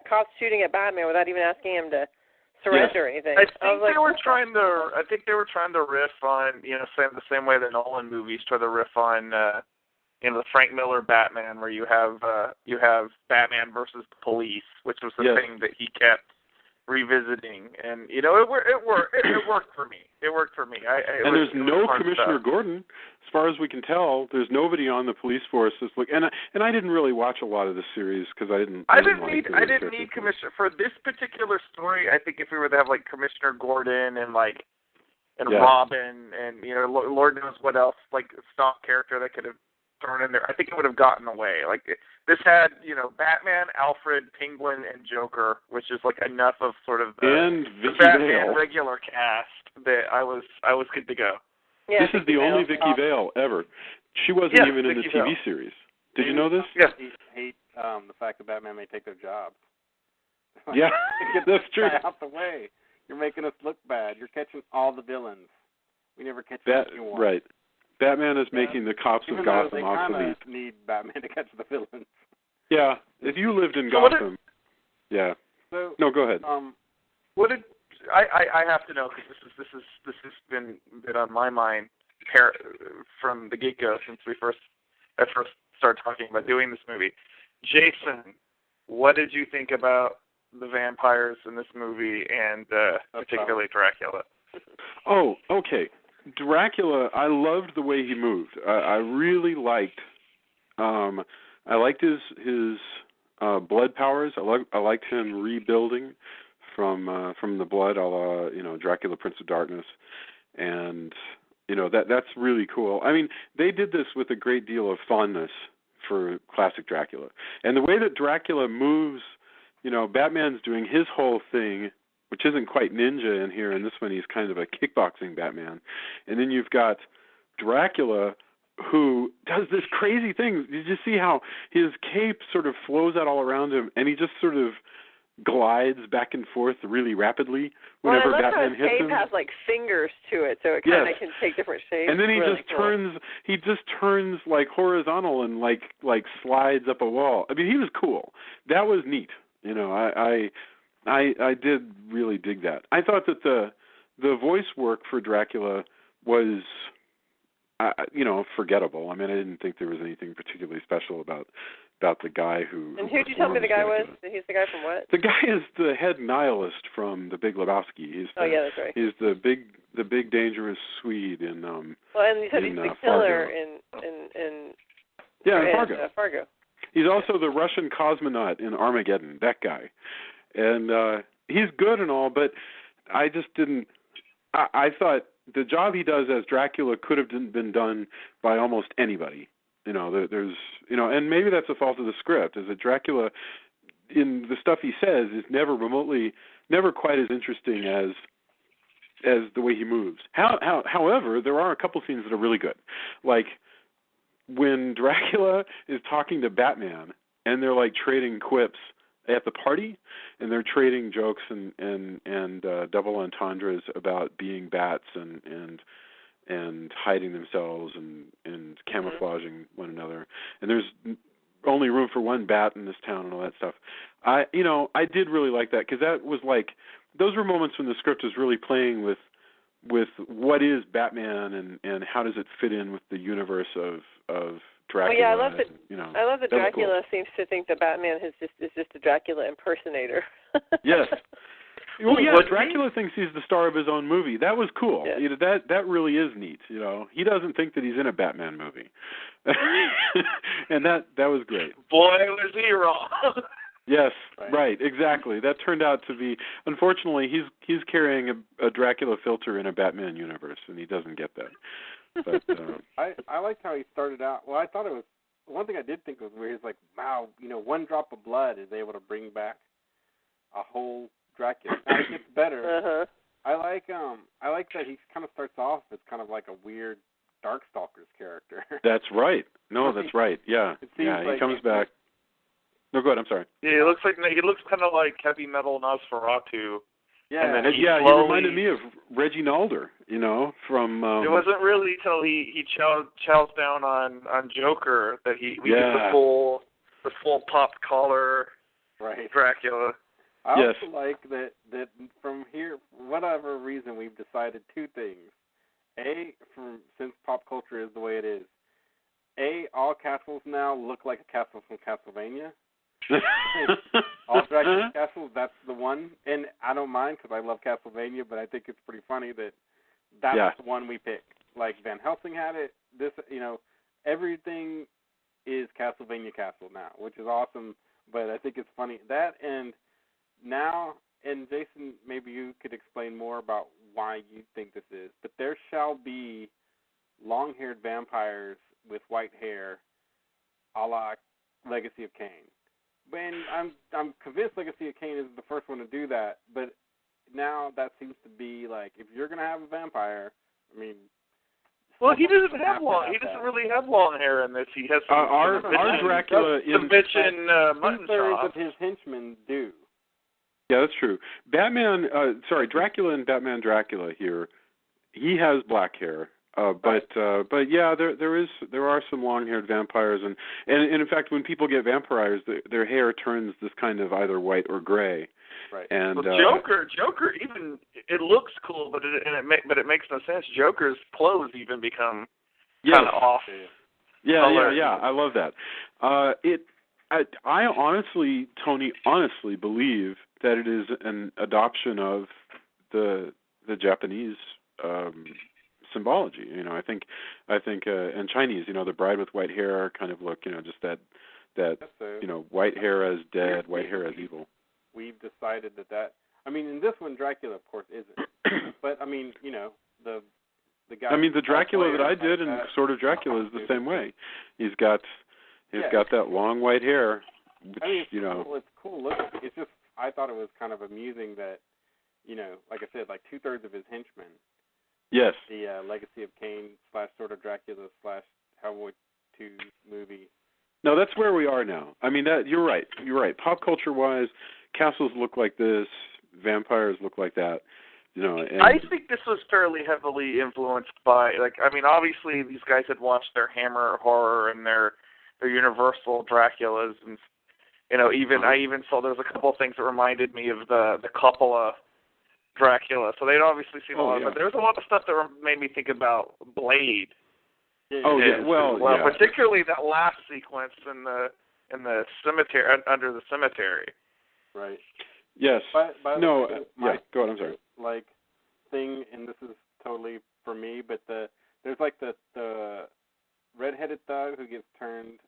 cops shooting at Batman without even asking him to surrender or anything. I think they were trying to riff on, the same way the Nolan movies try to riff on, the Frank Miller Batman, where you have Batman versus the police, which was the thing that he kept revisiting, and it worked for me. It worked for me. There's no Commissioner Gordon, as far as we can tell. There's nobody on the police force that's and I didn't really watch a lot of this series because I didn't need Commissioner for this particular story. I think if we were to have like Commissioner Gordon and Robin and Lord knows what else, like stock character that could have thrown in there, I think it would have gotten away. Like this had, Batman, Alfred, Penguin, and Joker, which is like enough of sort of the Batman regular cast that I was good to go. Yeah, this is the only Vicky Vale ever. She wasn't even in the TV series. Did you know this? Yes. Hate the fact that Batman may take their job. Yeah, get that's true. Out the way. You're making us look bad. You're catching all the villains. We never catch anyone. Right. Batman is making the cops of Gotham obsolete. They need Batman to catch the villains. Yeah, if you lived in Gotham, yeah. So, no, go ahead. What did I have to know, because this has been on my mind from the get-go since I first started talking about doing this movie. Jason, what did you think about the vampires in this movie, and particularly Dracula? Oh, okay. Dracula, I loved the way he moved. I really liked. I liked his blood powers. I liked him rebuilding from the blood, a la Dracula, Prince of Darkness, and that's really cool. I mean, they did this with a great deal of fondness for classic Dracula, and the way that Dracula moves. Batman's doing his whole thing, which isn't quite ninja in here. In this one, he's kind of a kickboxing Batman. And then you've got Dracula, who does this crazy thing. You just see how his cape sort of flows out all around him, and he just sort of glides back and forth really rapidly whenever Batman hits him. His cape has like fingers to it, so it kind of can take different shapes. And then he just turns like horizontal and like slides up a wall. I mean, he was cool. That was neat. I did really dig that. I thought that the voice work for Dracula was, forgettable. I mean, I didn't think there was anything particularly special about the guy who. And who did you tell me the guy was? He's the guy from what? The guy is the head nihilist from The Big Lebowski. That's right. He's the big dangerous Swede in. Well, and you said he's the killer in Fargo. He's also the Russian cosmonaut in Armageddon, that guy. And he's good and all, but I just didn't... I thought the job he does as Dracula could have been done by almost anybody. There's... and maybe that's a fault of the script, is that Dracula, in the stuff he says, is never quite as interesting as the way he moves. However, there are a couple scenes that are really good. Like... when Dracula is talking to Batman and they're like trading quips at the party, and they're trading jokes and double entendres about being bats and hiding themselves and camouflaging one another, and there's only room for one bat in this town and all that stuff. I did really like that, because that was like, those were moments when the script was really playing with what is Batman and how does it fit in with the universe of Dracula. Well, yeah, I love that Dracula cool. seems to think that Batman is just a Dracula impersonator. Yes. Well, yeah, Dracula thinks he's the star of his own movie. That was cool. Yeah. That really is neat. He doesn't think that he's in a Batman movie, and that was great. Boy, was he wrong. Yes, right, exactly. That turned out to be. Unfortunately, he's carrying a Dracula filter in a Batman universe, and he doesn't get that. But I liked how he started out. Well, I thought it was one thing I did think was weird. Is like, wow, one drop of blood is able to bring back a whole Dracula. Now it gets better. Uh-huh. I like that he kind of starts off as kind of like a weird Darkstalkers character. That's right. No, that's right. Yeah, he comes back. No, go ahead. I'm sorry. Yeah, he looks kind of like heavy metal Nosferatu. Yeah, and then he reminded me of Reggie Nalder, from. It wasn't really till he chows down on Joker that we get the full popped collar Dracula. I also like that from here, for whatever reason, we've decided two things. Since pop culture is the way it is, all castles now look like a castle from Castlevania. All Dracula castles, that's the one. And I don't mind because I love Castlevania, but I think it's pretty funny that that's the one we picked. Like Van Helsing had it. Everything is Castlevania Castle now, which is awesome. But I think it's funny that and Jason, maybe you could explain more about why you think this is. But there shall be long-haired vampires with white hair, a la Legacy of Kain. And I'm convinced Legacy of Kain isn't the first one to do that, but now that seems to be like, if you're going to have a vampire, I mean... Well, he doesn't have long. He doesn't really have long hair in this. He has some our Dracula some bitch in mutton chop. Of his henchmen do. Yeah, that's true. Dracula in Batman Dracula here, he has black hair. But yeah, there are some long-haired vampires, and in fact, when people get vampirized, their hair turns this kind of either white or gray. Right. And well, Joker, even it looks cool, but it makes no sense. Joker's clothes even become kind of off. Yeah. I love that. I honestly, Tony, believe that it is an adoption of the Japanese symbology. I think, and Chinese. The bride with white hair kind of look. Just that white hair as dead, white hair as evil. We've decided that. I mean, in this one, Dracula, of course, isn't. But I mean, the guy. I mean, the Dracula that I did in Sort of Dracula is the same way. He's got that long white hair. Which, it's cool looking. It's just I thought it was kind of amusing that, like I said, like 2/3 of his henchmen. Yes. The Legacy of Kain / Sort of Dracula / Hellboy 2 movie. No, that's where we are now. I mean, you're right. You're right. Pop culture-wise, castles look like this, vampires look like that. And I think this was fairly heavily influenced by, obviously these guys had watched their Hammer horror and their Universal Draculas, and I even saw there was a couple of things that reminded me of the Coppola Dracula. So they'd obviously seen a lot of it. There was a lot of stuff that made me think about Blade. Particularly that last sequence in the cemetery, under the cemetery. Right. Yes. By no. The way, go ahead. I'm sorry. Thing, and this is totally for me, but there's the redheaded thug who gets turned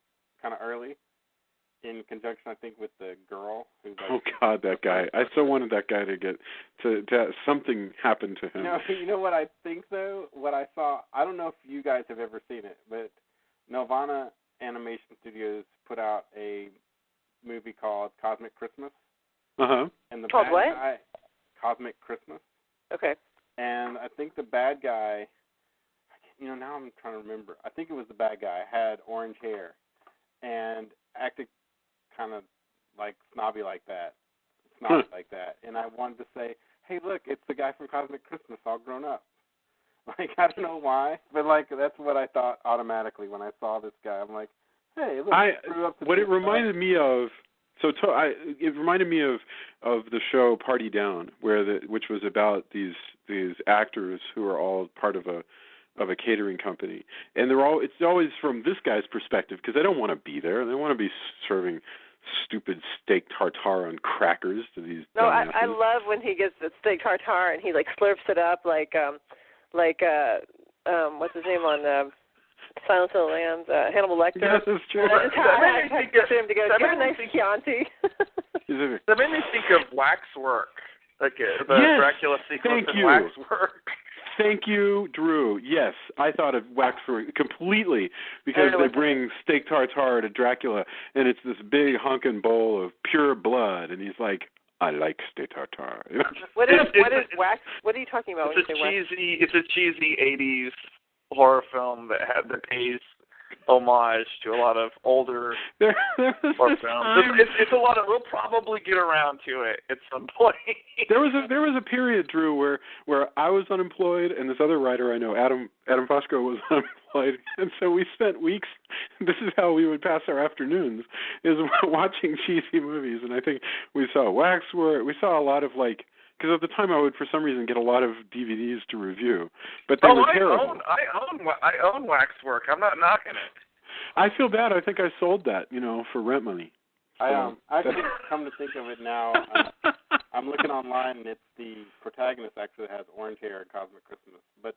kind of early, in conjunction, I think, with the girl who's oh God, that guy! I so wanted that guy to get to something happen to him. You know what I think though? What I saw, I don't know if you guys have ever seen it, but Nelvana Animation Studios put out a movie called Cosmic Christmas. And the called bad what? guy, Cosmic Christmas. Okay. And I think the bad guy, now I'm trying to remember. I think it was the bad guy, had orange hair and acted kind of like snobby like that. And I wanted to say, hey, look, it's the guy from Cosmic Christmas all grown up. I don't know why, but that's what I thought automatically when I saw this guy. I'm like, hey, look, he grew up to it reminded me of. It reminded me of the show Party Down, which was about these actors who are all part of a catering company, and it's always from this guy's perspective because they don't want to be there. They want to be serving stupid steak tartare on crackers to these. No, I love when he gets the steak tartare and he slurps it up like what's his name on Silence of the Lambs, Hannibal Lecter. Yes, that's true. That's how I get him to go, get a nice Chianti. That made me think of Waxwork, the Dracula sequence in Waxwork. Thank you, Drew. Yes, I thought of Waxwork completely because they bring steak tartare to Dracula, and it's this big hunkin' bowl of pure blood, and he's like, I like steak tartare. What is wax? What are you talking about? It's a cheesy 80s horror film that pays homage to a lot of older horror films. It's a lot of. We'll probably get around to it at some point. There was a period, Drew, where I was unemployed and this other writer I know, Adam Fosco, was unemployed, and so we spent weeks. This is how we would pass our afternoons, is watching cheesy movies. And I think we saw Waxwork. We saw a lot of because at the time I would, for some reason, get a lot of DVDs to review, but they were terrible. I own Waxwork. I'm not knocking it. I feel bad. I think I sold that, for rent money. I actually come to think of it now. I'm looking online, and it's the protagonist actually has orange hair in Cosmic Christmas, but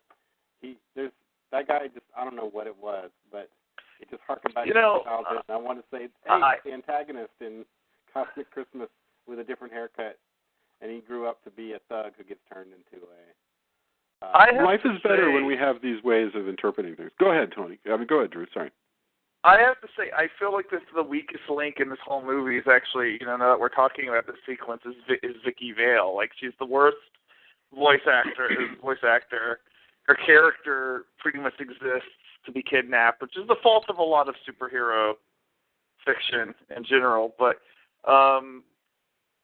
there's that guy. Just I don't know what it was, but it just harkened back to my childhood. And I want to say, hey, the antagonist in Cosmic Christmas with a different haircut. And he grew up to be a thug who gets turned into a... life is better when we have these ways of interpreting things. Go ahead, Tony. Go ahead, Drew. Sorry. I have to say, I feel like the weakest link in this whole movie is actually, now that we're talking about this sequence, is Vicky Vale. She's the worst voice actor. Her character pretty much exists to be kidnapped, which is the fault of a lot of superhero fiction in general. But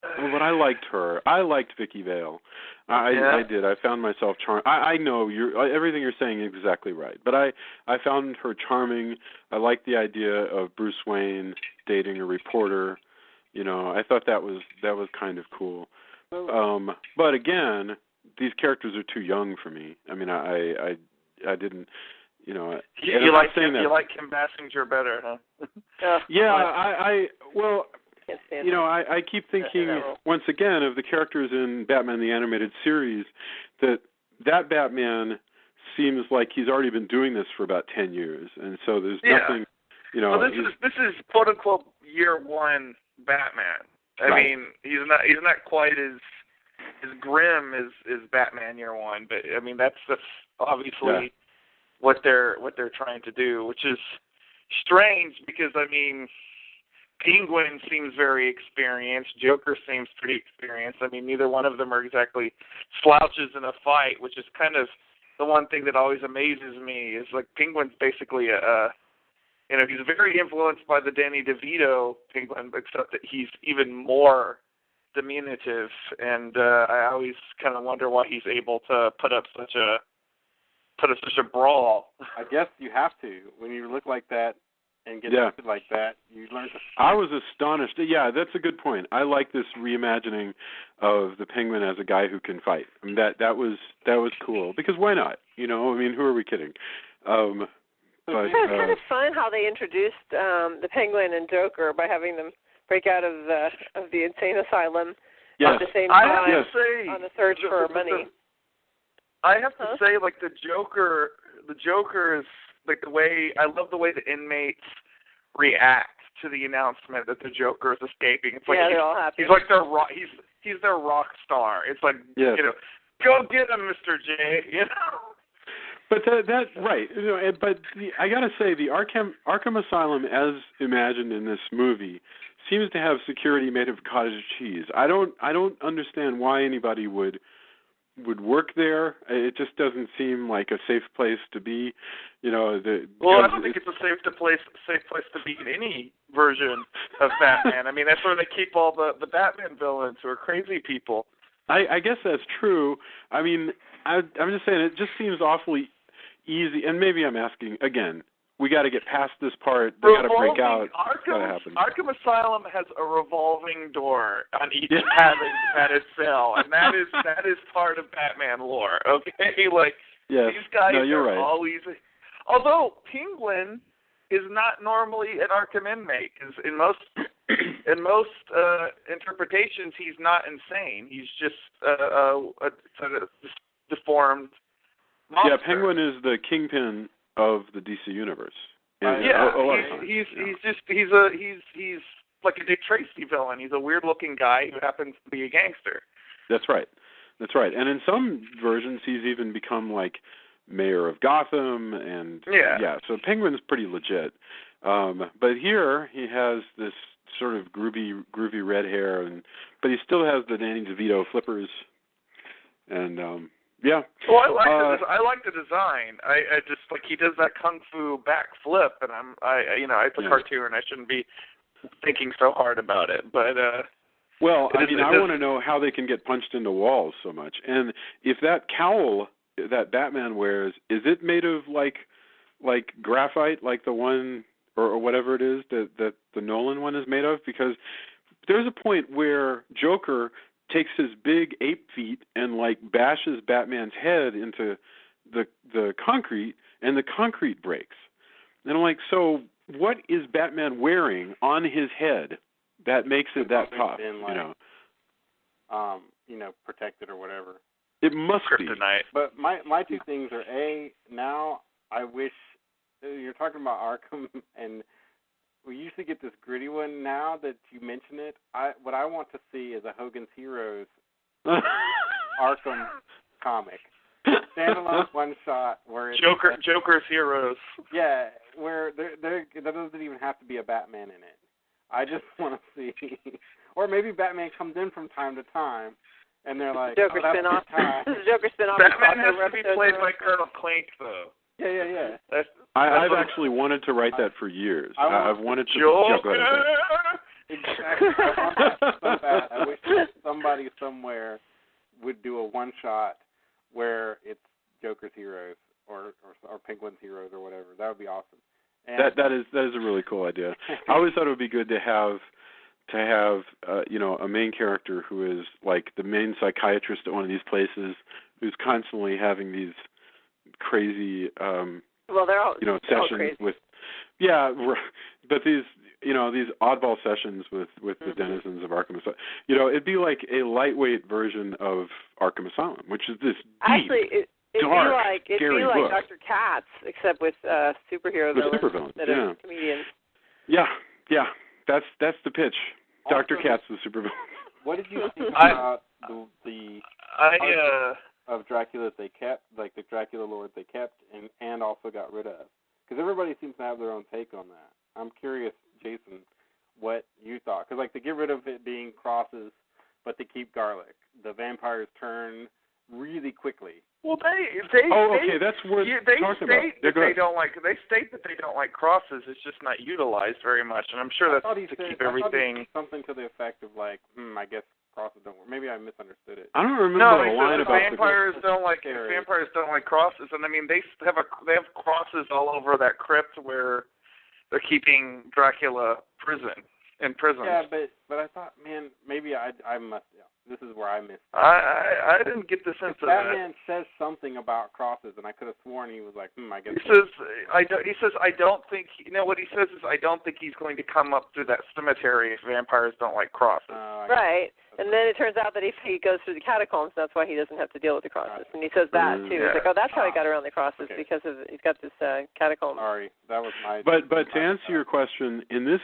Well, but I liked her. I liked Vicky Vale. I did. I found myself charmed. I know everything you're saying is exactly right. But I found her charming. I liked the idea of Bruce Wayne dating a reporter. You know, I thought that was kind of cool. But again, these characters are too young for me. I mean, I didn't. You know, you like Kim Basinger better, huh? Yeah, well, you know, I keep thinking once again of the characters in Batman the Animated Series. That Batman seems like he's already been doing this for about 10 years, and so there's nothing. You know, well, this is quote unquote year one Batman. I mean, he's not quite as grim as Batman year one, but I mean that's obviously what they're trying to do, which is strange because I mean Penguin seems very experienced, Joker seems pretty experienced. I mean neither one of them are exactly slouches in a fight, which is kind of the one thing that always amazes me is like Penguin's basically he's very influenced by the Danny DeVito Penguin, except that he's even more diminutive, and I always kind of wonder why he's able to put up such a brawl. I guess you have to when you look like that and get acted like that. You learn to. I was astonished. Yeah, that's a good point. I like this reimagining of the Penguin as a guy who can fight. I mean, that was cool because why not? You know, I mean, who are we kidding? But, it's kind of fun how they introduced the Penguin and Joker by having them break out of the insane asylum at the same time on the search for money. I have to say, like the Joker is like the way I love the way the inmates react to the announcement that the Joker is escaping. It's like they're all happy. He's like he's their rock star. It's like you know, go get him, Mr. J. You know. But that's right. You know, but I got to say, the Arkham Asylum, as imagined in this movie, seems to have security made of cottage cheese. I don't understand why anybody would work there. It just doesn't seem like a safe place to be. You know, I don't think it's a safe place to be in any version of Batman. I mean, that's where they keep all the Batman villains who are crazy people. I guess that's true. I mean, I'm just saying it just seems awfully easy, and maybe I'm asking again. We got to get past this part. They got to break out. Got to happen. Arkham Asylum has a revolving door on each padded cell, and that is part of Batman lore. Okay, like these guys are always. Although Penguin is not normally an Arkham inmate, because in most interpretations he's not insane. He's just a deformed monster. Yeah, Penguin is the kingpin of the DC universe. He's like a Dick Tracy villain. He's a weird-looking guy who happens to be a gangster. That's right. And in some versions, he's even become like mayor of Gotham, and so Penguin's pretty legit. But here he has this sort of groovy red hair, but he still has the Danny DeVito flippers, and. Yeah. Well, I like the design. I just like he does that kung fu back flip, and it's a cartoon. I shouldn't be thinking so hard about it, but. Well, I want to know how they can get punched into walls so much, and if that cowl that Batman wears, is it made of like graphite, like the one or whatever it is that the Nolan one is made of? Because there's a point where Joker takes his big ape feet and like bashes Batman's head into the concrete, and the concrete breaks. And I'm like, so what is Batman wearing on his head that makes it that tough? Protected or whatever. It must kryptonite. But my two things are now I wish you're talking about Arkham, and we usually get this gritty one. Now that you mention it, what I want to see is a Hogan's Heroes Arkham comic, standalone one shot where it's Joker's Heroes. Yeah, where there doesn't even have to be a Batman in it. I just want to see, or maybe Batman comes in from time to time, and they're like, Joker spinoff. Joker spinoff. Batman has to be played by Colonel Clank, though. Yeah. I've actually wanted to write that for years. I've wanted to. Joker. Exactly. I want that so bad. I wish somebody somewhere would do a one-shot where it's Joker's heroes or Penguin's heroes or whatever. That would be awesome. And that is a really cool idea. I always thought it would be good to have a main character who is like the main psychiatrist at one of these places, who's constantly having these crazy they're all sessions crazy. with but these oddball sessions with the denizens of Arkham Asylum. It'd be like a lightweight version of Arkham Asylum, which is this deep, dark, scary book. It'd be like Dr. Katz, except with superhero villains that are comedians. Yeah. That's the pitch. Also, Dr. Katz, the supervillain. What did you think about the of Dracula that they kept, like the Dracula Lord they kept and also got rid of? Because everybody seems to have their own take on that. I'm curious, Jason, what you thought. Because like to get rid of it being crosses, but to keep garlic. The vampires turn really quickly. Well, that's worth talking about. They state that they don't like crosses. It's just not utilized very much, and I'm sure that's to keep everything. Something to the effect of like, I guess crosses don't work. Maybe I misunderstood it. I don't remember the line about vampires don't like crosses, and I mean they have crosses all over that crypt where they're keeping Dracula in prison. Yeah, but I thought, man, maybe I must. Yeah, this is where I missed. I didn't get the sense of that. Batman says something about crosses, and I could have sworn he was like, I guess. He says I don't think. What he says is I don't think he's going to come up through that cemetery if vampires don't like crosses. Right. And then it turns out that if he goes through the catacombs, that's why he doesn't have to deal with the crosses. And he says that too. Yeah. It's like, that's how he got around the crosses because he's got this catacomb. Sorry, that was my. But to answer your question, in this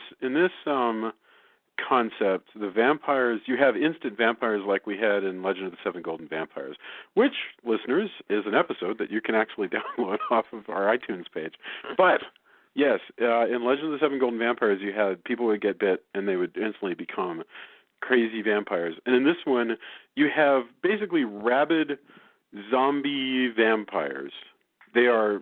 concept, the vampires, you have instant vampires like we had in Legend of the Seven Golden Vampires, which, listeners, is an episode that you can actually download off of our iTunes page. But yes, in Legend of the Seven Golden Vampires, you had people would get bit and they would instantly become crazy vampires. And in this one, you have basically rabid zombie vampires. They are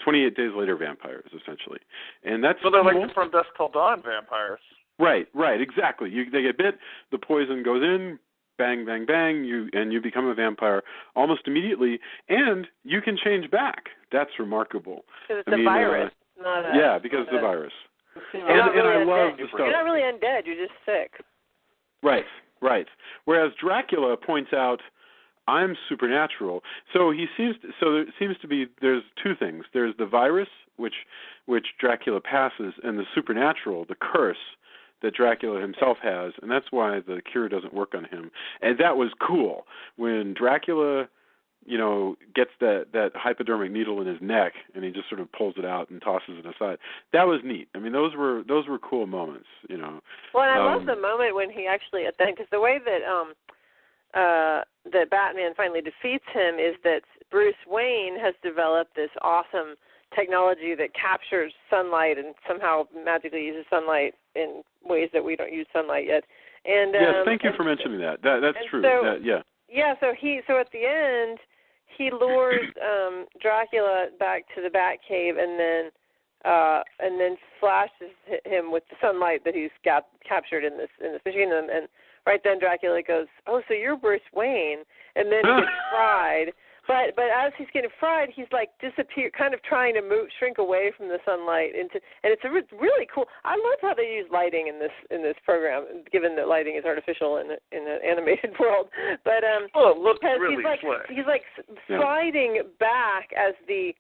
28 days later vampires, essentially. And that's so they're like the From Dusk Till Dawn vampires. Right, exactly. They get bit, the poison goes in, bang, bang, bang, you become a vampire almost immediately, and you can change back. That's remarkable. Because it's a virus. Because it's a virus. And I love the stuff. You're not really undead, you're just sick. Right. Whereas Dracula points out, I'm supernatural. So it seems to be there's two things. There's the virus, which Dracula passes, and the supernatural, the curse that Dracula himself has, and that's why the cure doesn't work on him. And that was cool when Dracula, gets that hypodermic needle in his neck, and he just sort of pulls it out and tosses it aside. That was neat. I mean, those were cool moments. Well, and I love the moment when he actually, because the way that Batman finally defeats him is that Bruce Wayne has developed this awesome technology that captures sunlight and somehow magically uses sunlight in ways that we don't use sunlight yet. And yes, thank you for mentioning that. That's true. So at the end, he lures Dracula back to the Batcave and then flashes him with the sunlight that he's captured in this machine. And right then Dracula goes, "Oh, so you're Bruce Wayne," and then he gets fried. But as he's getting fried, he's like kind of trying to shrink away from the sunlight and it's really cool. I love how they use lighting in this program, given that lighting is artificial in an animated world. But it looks really slick. He's like sliding back as the.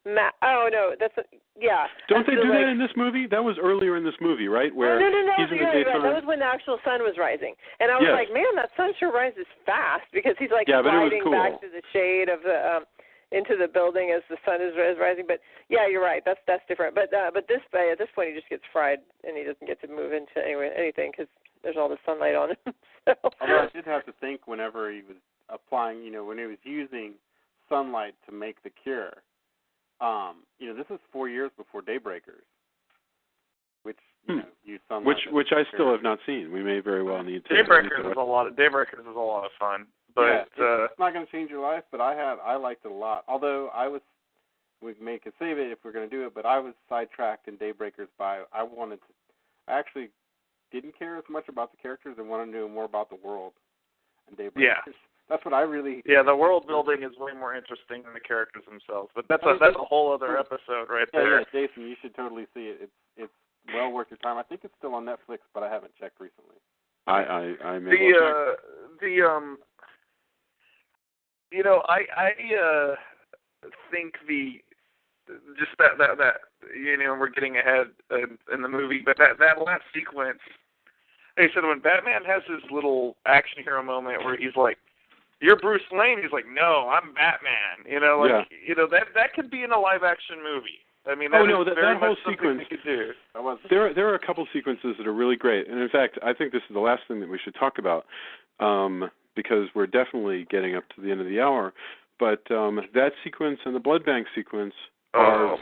Don't they do that in this movie? That was earlier in this movie, right? Where no. He's in the daytime. That was when the actual sun was rising, and I was like, man, that sun sure rises fast because he's like sliding back to the shade of the into the building as the sun is rising. But yeah, you're right. That's different. But at this point, he just gets fried and he doesn't get to move into anything because there's all the sunlight on him. Although I did have to think whenever he was applying, when he was using sunlight to make the cure. This is 4 years before Daybreakers, which use sunlight. Which I still have not seen. We may very well need to. Daybreakers is a lot of fun, but it's not going to change your life. But I liked it a lot. Although we may save it if we're going to do it. But I was sidetracked in Daybreakers by I wanted I actually didn't care as much about the characters and wanted to know more about the world and Daybreakers. Yeah. That's what I really. Yeah, the world building is way more interesting than the characters themselves. But that's a whole other episode right there. Yeah, Jason, you should totally see it. It's well worth your time. I think it's still on Netflix, but I haven't checked recently. I may think that we're getting ahead in the movie, but that last sequence. They said when Batman has his little action hero moment where he's like, "You're Bruce Wayne," he's like, "No, I'm Batman." That could be in a live action movie. I mean, that whole sequence. They could do. There are a couple sequences that are really great, and in fact, I think this is the last thing that we should talk about, because we're definitely getting up to the end of the hour. But that sequence and the blood bank sequence are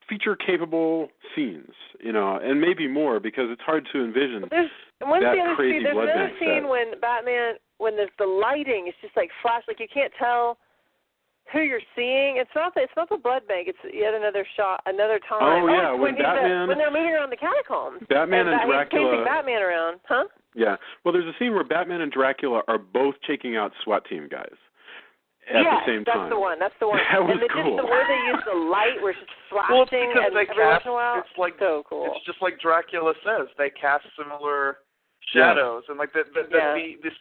feature-capable scenes, and maybe more because it's hard to envision that crazy blood bank set. There's another scene when Batman, when there's the lighting, it's just like flash, like you can't tell who you're seeing. It's not the blood bank. It's yet another shot, another time. Oh yeah, when they're moving around the catacombs. Batman and Dracula. He's chasing Batman around, huh? Yeah. Well, there's a scene where Batman and Dracula are both taking out SWAT team guys at the same time. That's the one. That was and cool. Just the way they use the light, where it's just flashing, and every once in a while, it's like, so cool. It's just like Dracula says. They cast similar shadows, and like the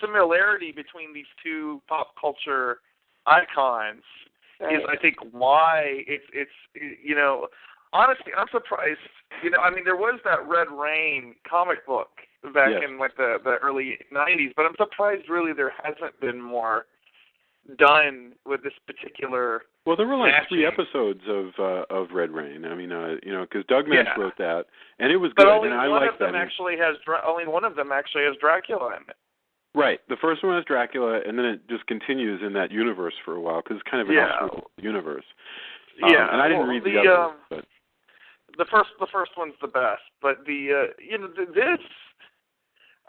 similarity between these two pop culture icons is, I think, why it's honestly, I'm surprised. I mean, there was that Red Rain comic book back in like the early '90s, but I'm surprised really there hasn't been more done with this particular. Well, there were like matching. 3 episodes of Red Rain. I mean, because Doug Mensch wrote that, and it was but good, and I liked that. Only one of them actually has Dracula in it. Right. The first one has Dracula, and then it just continues in that universe for a while because it's kind of an alternate universe. And I didn't read the others, but the first one's the best. But this,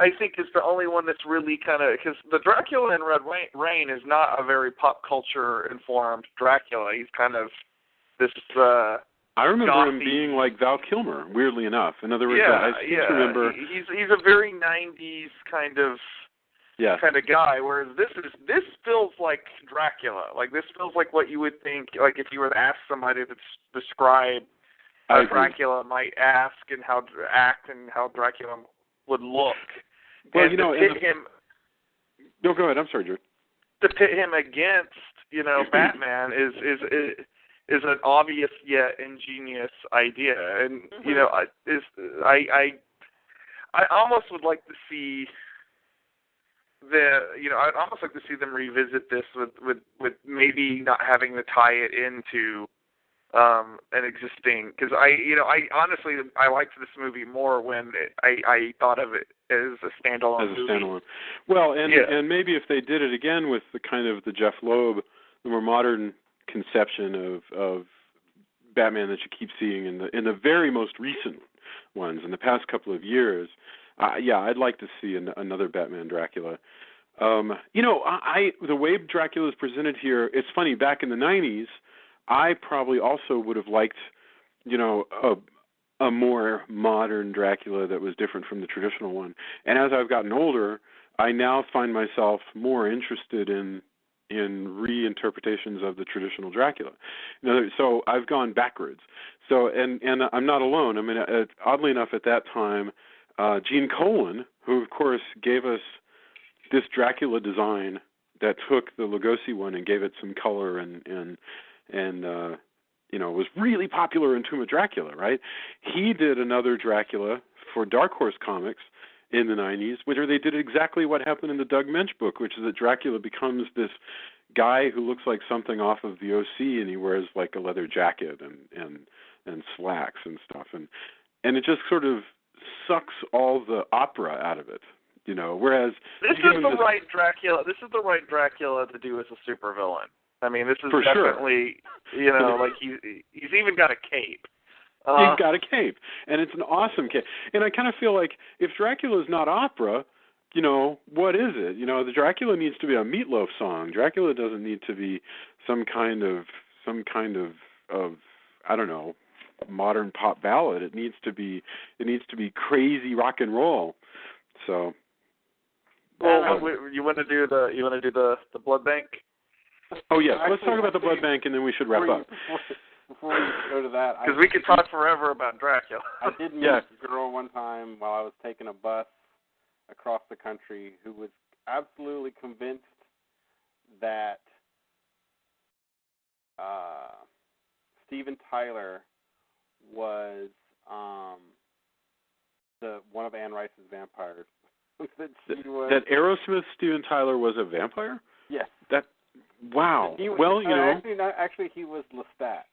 I think, is the only one that's really kind of, because the Dracula in Red Rain is not a very pop culture informed Dracula. He's kind of this. I remember gothy. him being like Val Kilmer. Weirdly enough, in other words, I remember he's a very '90s kind of guy. Whereas this feels like Dracula. Like this feels like what you would think, like if you were to ask somebody to describe how Dracula might ask and how act and how Dracula would look. Well, and No, go ahead. I'm sorry, Drew. To pit him against, Batman is an obvious yet ingenious idea, and I almost would like to see I'd almost like to see them revisit this with maybe not having to tie it into an existing, because I honestly liked this movie more when I thought of it as a standalone movie. Well, and maybe if they did it again with the kind of the Jeff Loeb, the more modern conception of Batman that you keep seeing in the very most recent ones in the past couple of years, I'd like to see another Batman Dracula. The way Dracula is presented here, it's funny. Back in the '90s, I probably also would have liked, a more modern Dracula that was different from the traditional one. And as I've gotten older, I now find myself more interested in reinterpretations of the traditional Dracula. So I've gone backwards. So and I'm not alone. I mean, oddly enough, at that time, Gene Colan, who of course gave us this Dracula design that took the Lugosi one and gave it some color and was really popular in Tomb of Dracula, right? He did another Dracula for Dark Horse Comics in the 90s, where they did exactly what happened in the Doug Mensch book, which is that Dracula becomes this guy who looks like something off of the OC, and he wears like a leather jacket and slacks and stuff, and it just sort of sucks all the opera out of it, whereas this is the right Dracula. This is the right Dracula to do as a supervillain. I mean, this is definitely, like he's even got a cape. He's got a cape, and it's an awesome cape. And I kind of feel like if Dracula is not opera, what is it? The Dracula needs to be a Meatloaf song. Dracula doesn't need to be some kind of I don't know, modern pop ballad. It needs to be crazy rock and roll. So. Well, you want to do the blood bank? Oh yes, let's talk about the blood bank, and then we should wrap up. Before we go to that, because we could talk forever about Dracula. I did meet a girl one time while I was taking a bus across the country who was absolutely convinced that Steven Tyler was one of Anne Rice's vampires. that Aerosmith Steven Tyler was a vampire? Yes. Wow. He was, well, you know. Actually, he was Lestat.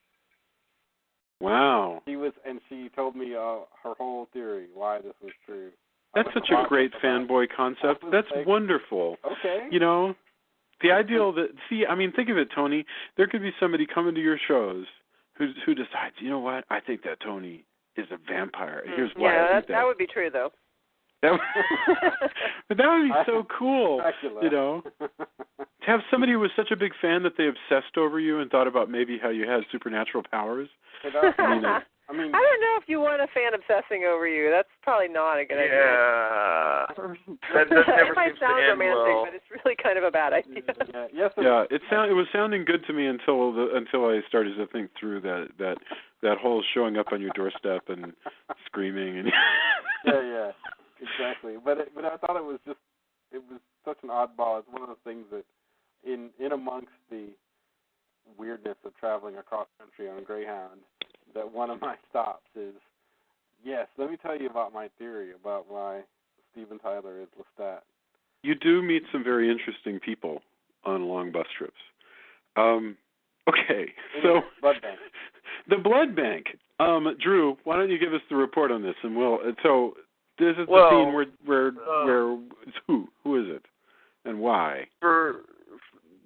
Wow. He was, and she told me her whole theory why this was true. That's such a great fanboy concept. That's wonderful. Okay. You know, the ideal that, think of it, Tony. There could be somebody coming to your shows who decides, you know what, I think that Tony is a vampire. Here's why. Yeah, that would be true, though. But that would be so cool, Dracula. you know, to have somebody who was such a big fan that they obsessed over you and thought about maybe how you had supernatural powers. I don't know if you want a fan obsessing over you. That's probably not a good idea. Yeah. that never it might seems sound to end romantic, well. but it's really kind of a bad idea. It was sounding good to me until I started to think through that whole showing up on your doorstep and screaming and. Yeah. Exactly, but I thought it was such an oddball. It's one of those things that in amongst the weirdness of traveling across country on a Greyhound, that one of my stops is, yes, let me tell you about my theory about why Steven Tyler is Lestat. You do meet some very interesting people on long bus trips. Okay, so blood bank. The blood bank. Drew, why don't you give us the report on this, and so. This is the scene where it's who is it, and why? For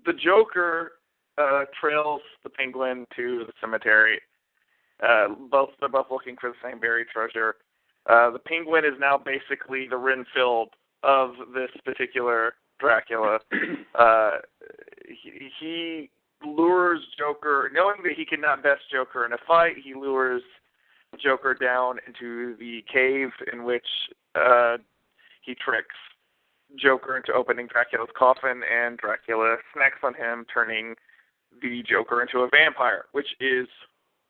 the Joker trails the Penguin to the cemetery. They're both looking for the same buried treasure. The Penguin is now basically the Renfield of this particular Dracula. He lures Joker, knowing that he cannot best Joker in a fight. He lures Joker down into the cave in which he tricks Joker into opening Dracula's coffin, and Dracula snacks on him, turning the Joker into a vampire, which is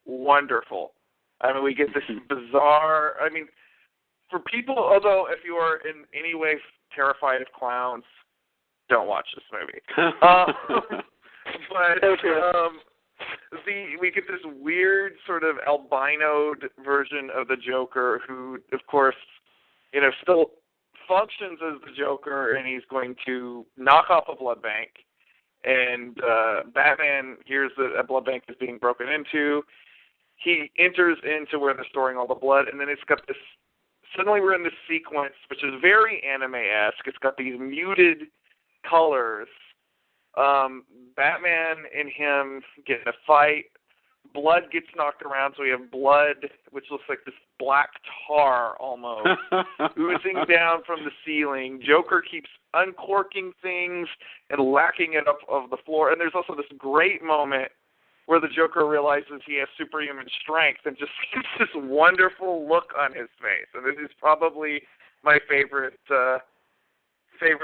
wonderful. I mean, we get this bizarre, for people, although if you are in any way terrified of clowns, don't watch this movie. We get this weird sort of albinoed version of the Joker who, of course, still functions as the Joker, and he's going to knock off a blood bank. And Batman hears that a blood bank is being broken into. He enters into where they're storing all the blood, and then it's got this, suddenly we're in this sequence, which is very anime-esque. It's got these muted colors. Batman and him get in a fight. Blood gets knocked around, so we have blood, which looks like this black tar almost, oozing down from the ceiling. Joker keeps uncorking things and lacking it up of the floor. And there's also this great moment where the Joker realizes he has superhuman strength and just gets this wonderful look on his face. And this is probably my favorite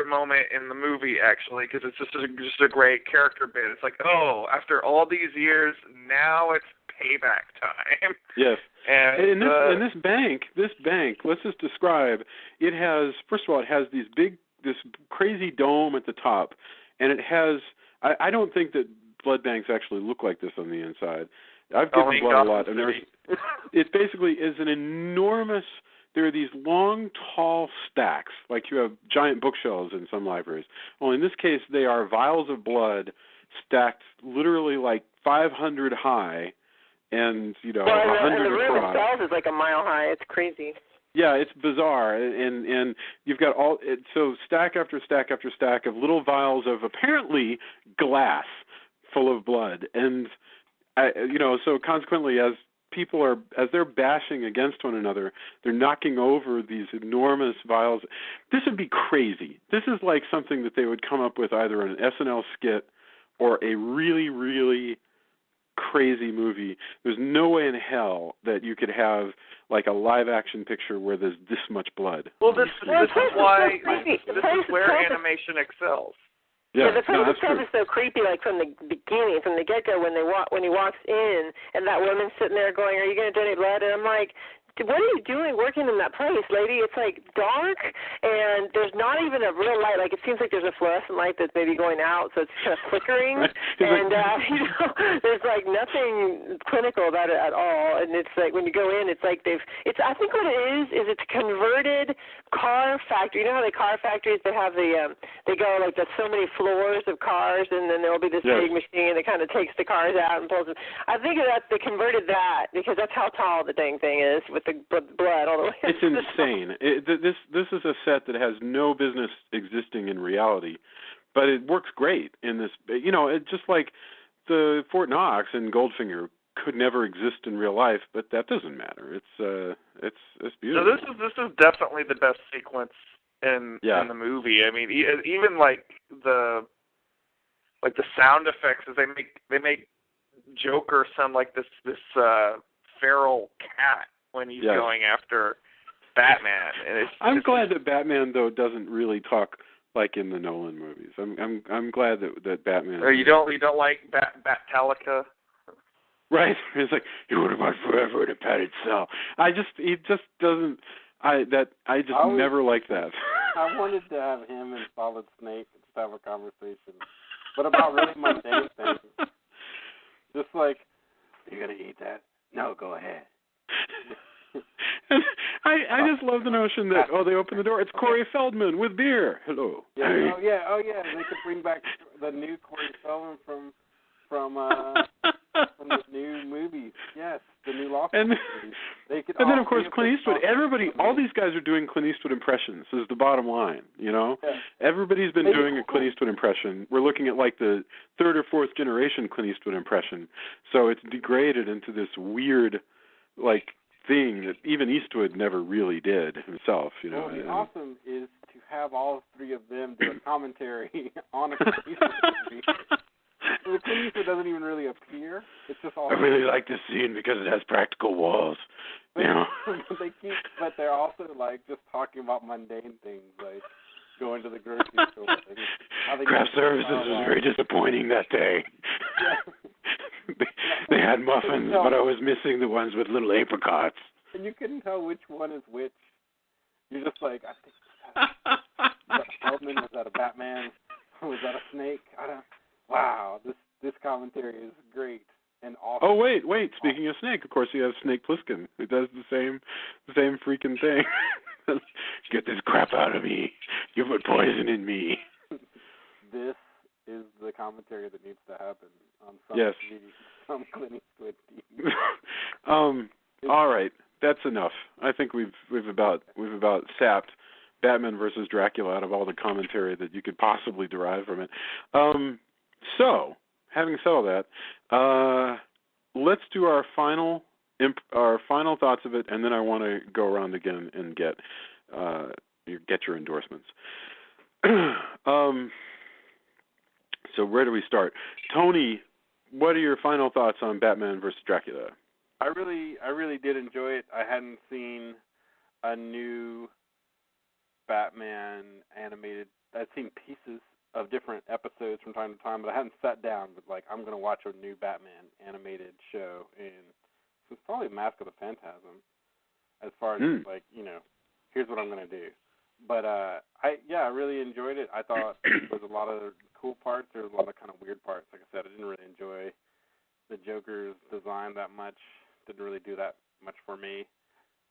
moment in the movie, actually, because it's just a great character bit. It's like, oh, after all these years, now it's payback time. Yes. And this bank, let's just describe, it has, first of all, it has this crazy dome at the top, and it has, I don't think that blood banks actually look like this on the inside. I've given blood a lot, and it basically is an enormous, there are these long, tall stacks, like you have giant bookshelves in some libraries. Well, in this case, they are vials of blood stacked literally like 500 high and, 100 across. And the room itself is like a mile high. It's crazy. Yeah, it's bizarre, and you've got so stack after stack after stack of little vials of apparently glass full of blood, and so consequently, as they're bashing against one another, they're knocking over these enormous vials. This would be crazy. This is like something that they would come up with either in an SNL skit or a really, really crazy movie. There's no way in hell that you could have like a live action picture where there's this much blood. Well, this is why this is where animation excels. Yeah, the first stuff is so creepy, like from the beginning, from the get-go, when he walks in, and that woman's sitting there going, "Are you going to donate blood?" And I'm like, what are you doing working in that place, lady? It's like dark, and there's not even a real light. Like, it seems like there's a fluorescent light that's maybe going out, so it's kind of flickering. Right. And there's like nothing clinical about it at all. And it's like when you go in, it's like I think what it is it's a converted car factory. You know how the car factories, they have they go like there's so many floors of cars, and then there'll be this big machine that kind of takes the cars out and pulls them. I think they converted that because that's how tall the dang thing is with the blood all the way. It's insane. This is a set that has no business existing in reality, but it works great in this. It's just like the Fort Knox and Goldfinger could never exist in real life, but that doesn't matter. It's beautiful. So this is definitely the best sequence in the movie. I mean, even like the sound effects, as they make Joker sound like this feral cat when he's going after Batman. And I'm glad that Batman though doesn't really talk like in the Nolan movies. I'm glad that Batman. Or you don't like Battalica? Right. It's like he would have gone forever in a padded cell. He just doesn't. I never liked that. I wanted to have him and Solid Snake just have a conversation, but about really mundane things. Just like, you gonna eat that? No, go ahead. And I just love the notion that they open the door. It's Corey Feldman with beer. Hello. Yeah. Oh yeah. They could bring back the new Corey Feldman from the new movie. Yes, the new Law School movie. And then of course Clint Eastwood. All these guys are doing Clint Eastwood impressions. Is the bottom line. Yeah. Everybody's been doing a Clint Eastwood impression. We're looking at like the third or fourth generation Clint Eastwood impression. So it's degraded into this weird, like, thing that even Eastwood never really did himself. Well, the awesome is to have all three of them do a commentary on a Clint Eastwood movie. The Clint Eastwood doesn't even really appear. It's just all. I really like this scene because it has practical walls. But they're also like just talking about mundane things, like going to the grocery store. Craft services was very disappointing that day. Yeah. they had muffins, but I was missing the ones with little apricots. And you couldn't tell which one is which. You're just like, I think was that a Feldman? Was that a Batman? Was that a Snake? Wow, this commentary is great and awesome. Oh wait! Speaking of Snake, of course you have Snake Plissken, who does the same freaking thing. Get this crap out of me! You put poison in me. This is the commentary that needs to happen on some Clint Eastwood TV. All right, that's enough. I think we've about sapped Batman versus Dracula out of all the commentary that you could possibly derive from it. So, having said all that, let's do our final thoughts of it, and then I want to go around again and get your endorsements. So where do we start? Tony, what are your final thoughts on Batman versus Dracula? I really did enjoy it. I hadn't seen a new Batman animated. I'd seen pieces of different episodes from time to time, but I hadn't sat down with like, I'm going to watch a new Batman animated show, and it's probably Mask of the Phantasm as far as like, here's what I'm going to do. But I really enjoyed it. I thought there was a lot of cool parts. There was a lot of kind of weird parts. Like I said, I didn't really enjoy the Joker's design that much. Didn't really do that much for me.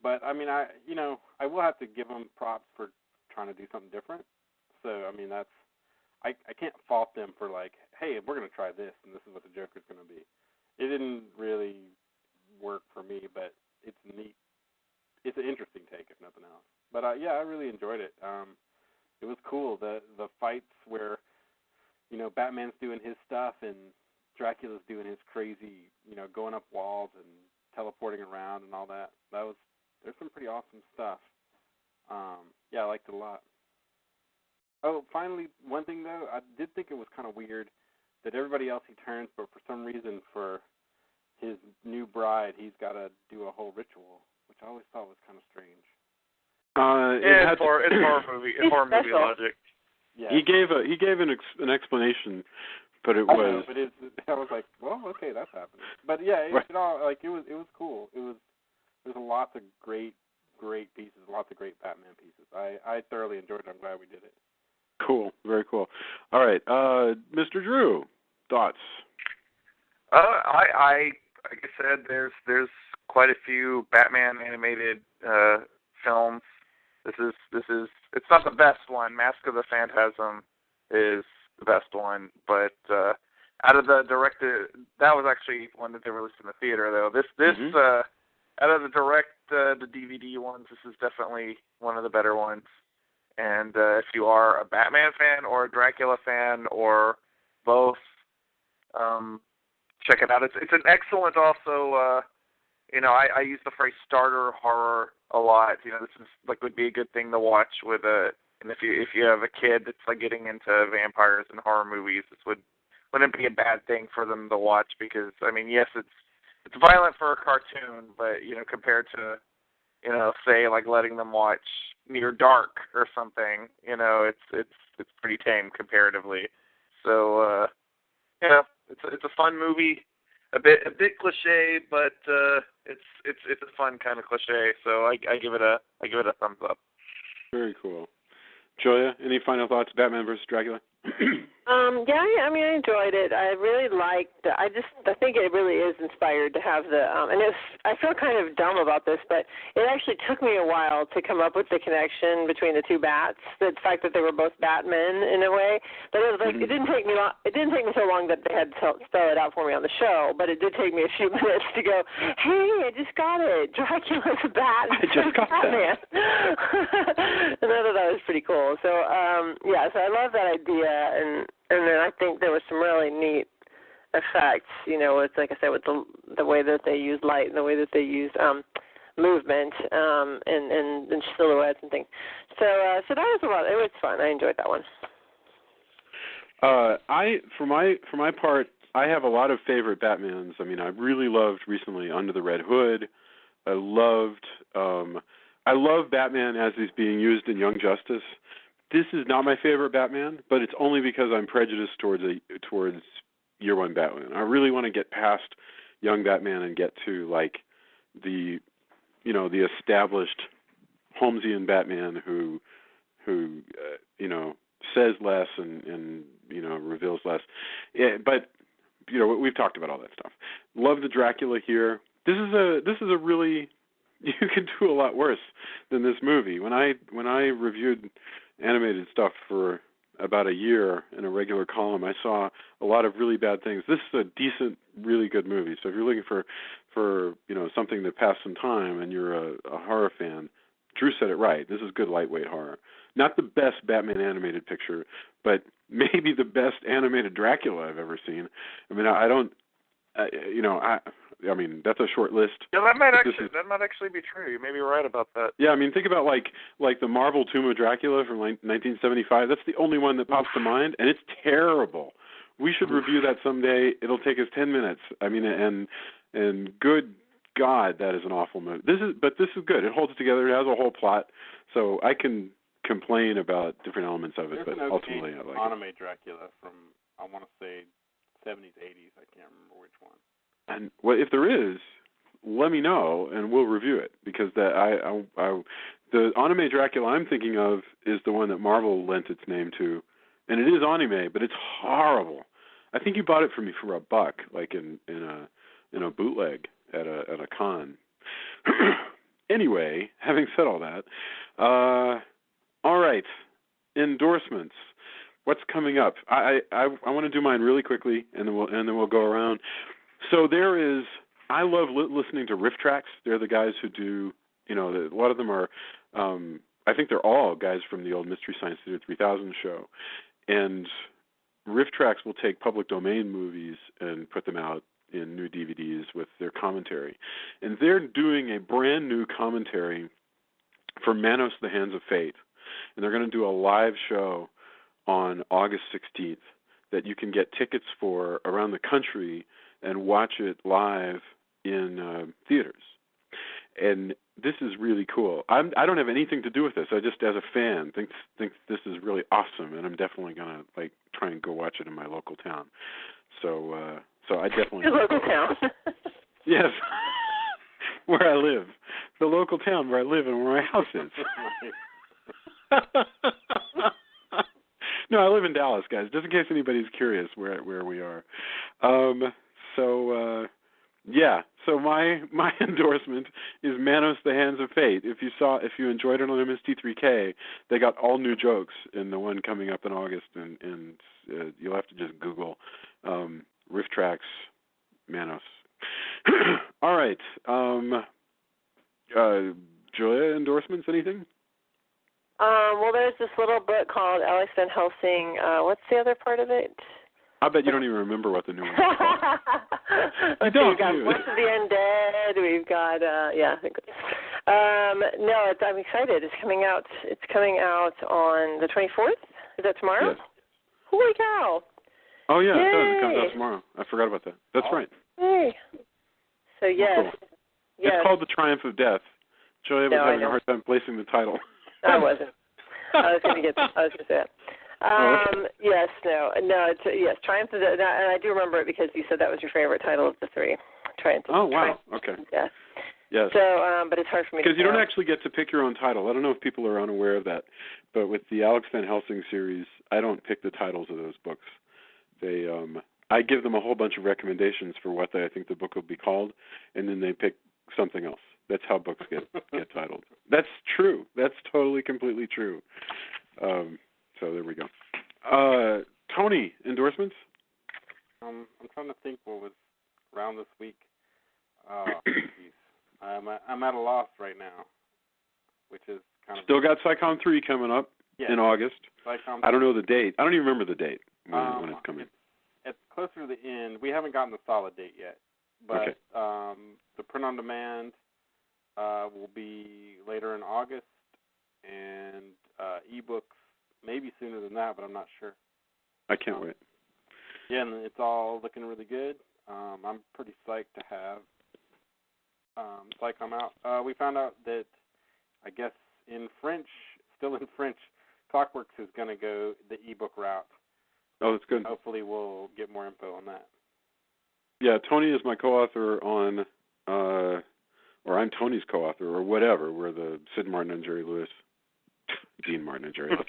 But I mean, I will have to give them props for trying to do something different. So I mean, I can't fault them for like, hey, we're going to try this, and this is what the Joker's going to be. It didn't really work for me, but it's neat. It's an interesting take, if nothing else. But I really enjoyed it. It was cool. The fights where, Batman's doing his stuff and Dracula's doing his crazy, going up walls and teleporting around and all that. There's some pretty awesome stuff. I liked it a lot. Oh, finally, one thing though, I did think it was kind of weird that everybody else he turns, but for some reason for his new bride, he's got to do a whole ritual, which I always thought was kind of strange. It's horror movie logic. Yeah. He gave an explanation, but it was. I was like, well, okay, that's happening. But yeah, it was cool. There's lots of great pieces, lots of great Batman pieces. I thoroughly enjoyed it. I'm glad we did it. Cool, very cool. All right, Mr. Drew, thoughts? Like I said, there's quite a few Batman animated films. This is it's not the best one. Mask of the Phantasm is the best one, but out of the that was actually one that they released in the theater though. Out of the the DVD ones, this is definitely one of the better ones. And if you are a Batman fan or a Dracula fan or both, check it out. It's an excellent also. I use the phrase starter horror a lot. This is would be a good thing to watch with and if you have a kid that's getting into vampires and horror movies, this wouldn't be a bad thing for them to watch because yes, it's violent for a cartoon, but compared to say letting them watch Near Dark or something, it's pretty tame comparatively. So it's a fun movie. A bit cliche, but it's a fun kind of cliche. So I give it a thumbs up. Very cool. Julia, any final thoughts? Batman versus Dracula. Yeah, I enjoyed it. I really liked. I think it really is inspired to have the. I feel kind of dumb about this, but it actually took me a while to come up with the connection between the two bats. The fact that they were both Batmen in a way, but it was it didn't take me long. It didn't take me so long that they had to spell it out for me on the show. But it did take me a few minutes to go. Hey, I just got it. Dracula's a bat. I just got Batman. And I thought that was pretty cool. So so I love that idea and then I think there was some really neat effects, with, like I said, with the way that they use light and the way that they use movement and silhouettes and things. So that was a lot. It was fun. I enjoyed that one. For my part, I have a lot of favorite Batmans. I really loved recently Under the Red Hood. I love Batman as he's being used in Young Justice. This is not my favorite Batman, but it's only because I'm prejudiced towards Year One Batman. I really want to get past Young Batman and get to the established Holmesian Batman who says less and reveals less. Yeah, but we've talked about all that stuff. Love the Dracula here. This is a really, you can do a lot worse than this movie. When I reviewed animated stuff for about a year in a regular column, I saw a lot of really bad things. This is a decent, really good movie. So if you're looking for something to pass some time and you're a horror fan, Drew said it right. This is good lightweight horror. Not the best Batman animated picture, but maybe the best animated Dracula I've ever seen. That's a short list. Yeah, that might actually be true. You may be right about that. Yeah, think about like the Marvel Tomb of Dracula from 1975. That's the only one that pops to mind, and it's terrible. We should review that someday. It'll take us 10 minutes. And good God, that is an awful movie. This is good. It holds together. It has a whole plot, so I can complain about different elements of it, There's but ultimately I like it. anime Dracula from, I want to say, 70s, 80s. I can't remember which one. And if there is, let me know and we'll review it, because the anime Dracula I'm thinking of is the one that Marvel lent its name to, and it is anime, but it's horrible. I think you bought it for me for $1, like in a bootleg at a con. Anyway, having said all that, all right, endorsements. What's coming up? I want to do mine really quickly, and then we'll go around. So I love listening to riff tracks. They're the guys who do, a lot of them are, I think they're all guys from the old Mystery Science Theater 3000 show. And riff tracks will take public domain movies and put them out in new DVDs with their commentary. And they're doing a brand new commentary for Manos, the Hands of Fate. And they're going to do a live show on August 16th that you can get tickets for around the country and watch it live in theaters. And this is really cool. I don't have anything to do with this. I just, as a fan, think this is really awesome, and I'm definitely gonna try and go watch it in my local town. So I definitely your local town. Yes, where I live, the local town where I live and where my house is. No, I live in Dallas, guys. Just in case anybody's curious where we are. So my endorsement is Manos: The Hands of Fate. If you enjoyed it on MST3K, they got all new jokes in the one coming up in August, and you'll have to just Google riff tracks Manos. All right, Julia, endorsements? Anything? Well, there's this little book called Alex Van Helsing. What's the other part of it? I bet you don't even remember what the new one is called. We've got Voice of the Undead. We've got no, I'm excited. It's coming out. It's coming out on the 24th. Is that tomorrow? Yes. Holy cow! Oh yeah, Yay. it does. It comes out tomorrow. I forgot about that. That's right. Hey. So yes, cool. yes. It's called The Triumph of Death. Julia was having a hard time placing the title. I wasn't. I was going to say that. Yes, it's Triumph of Death, and I do remember it because you said that was your favorite title of the three. Triumph. Oh wow. Triumph Okay. Death. Yes. So, but it's hard for me because to you don't actually get to pick your own title. I don't know if people are unaware of that, but with the Alex Van Helsing series, I don't pick the titles of those books. I give them a whole bunch of recommendations for what I think the book will be called, and then they pick something else. That's how books get titled. That's true. That's totally, completely true. So there we go. Tony, endorsements? I'm trying to think what was around this week. I'm at a loss right now, which is kind of... Still got Psychon 3 coming up in August. Psychon 3. I don't know the date. I don't even remember the date when it's coming. It's closer to the end. We haven't gotten the solid date yet. But the print on demand will be later in August, and ebooks maybe sooner than that, but I'm not sure. I can't wait. Yeah, and it's all looking really good. I'm pretty psyched to have Psych come out. We found out that, I guess, still in French, Clockworks is going to go the ebook route. Oh, that's good. Hopefully we'll get more info on that. Yeah, Tony is my co-author on, or I'm Tony's co-author, or whatever. We're the Sid Martin and Jerry Lewis, Dean Martin and Jerry Lewis.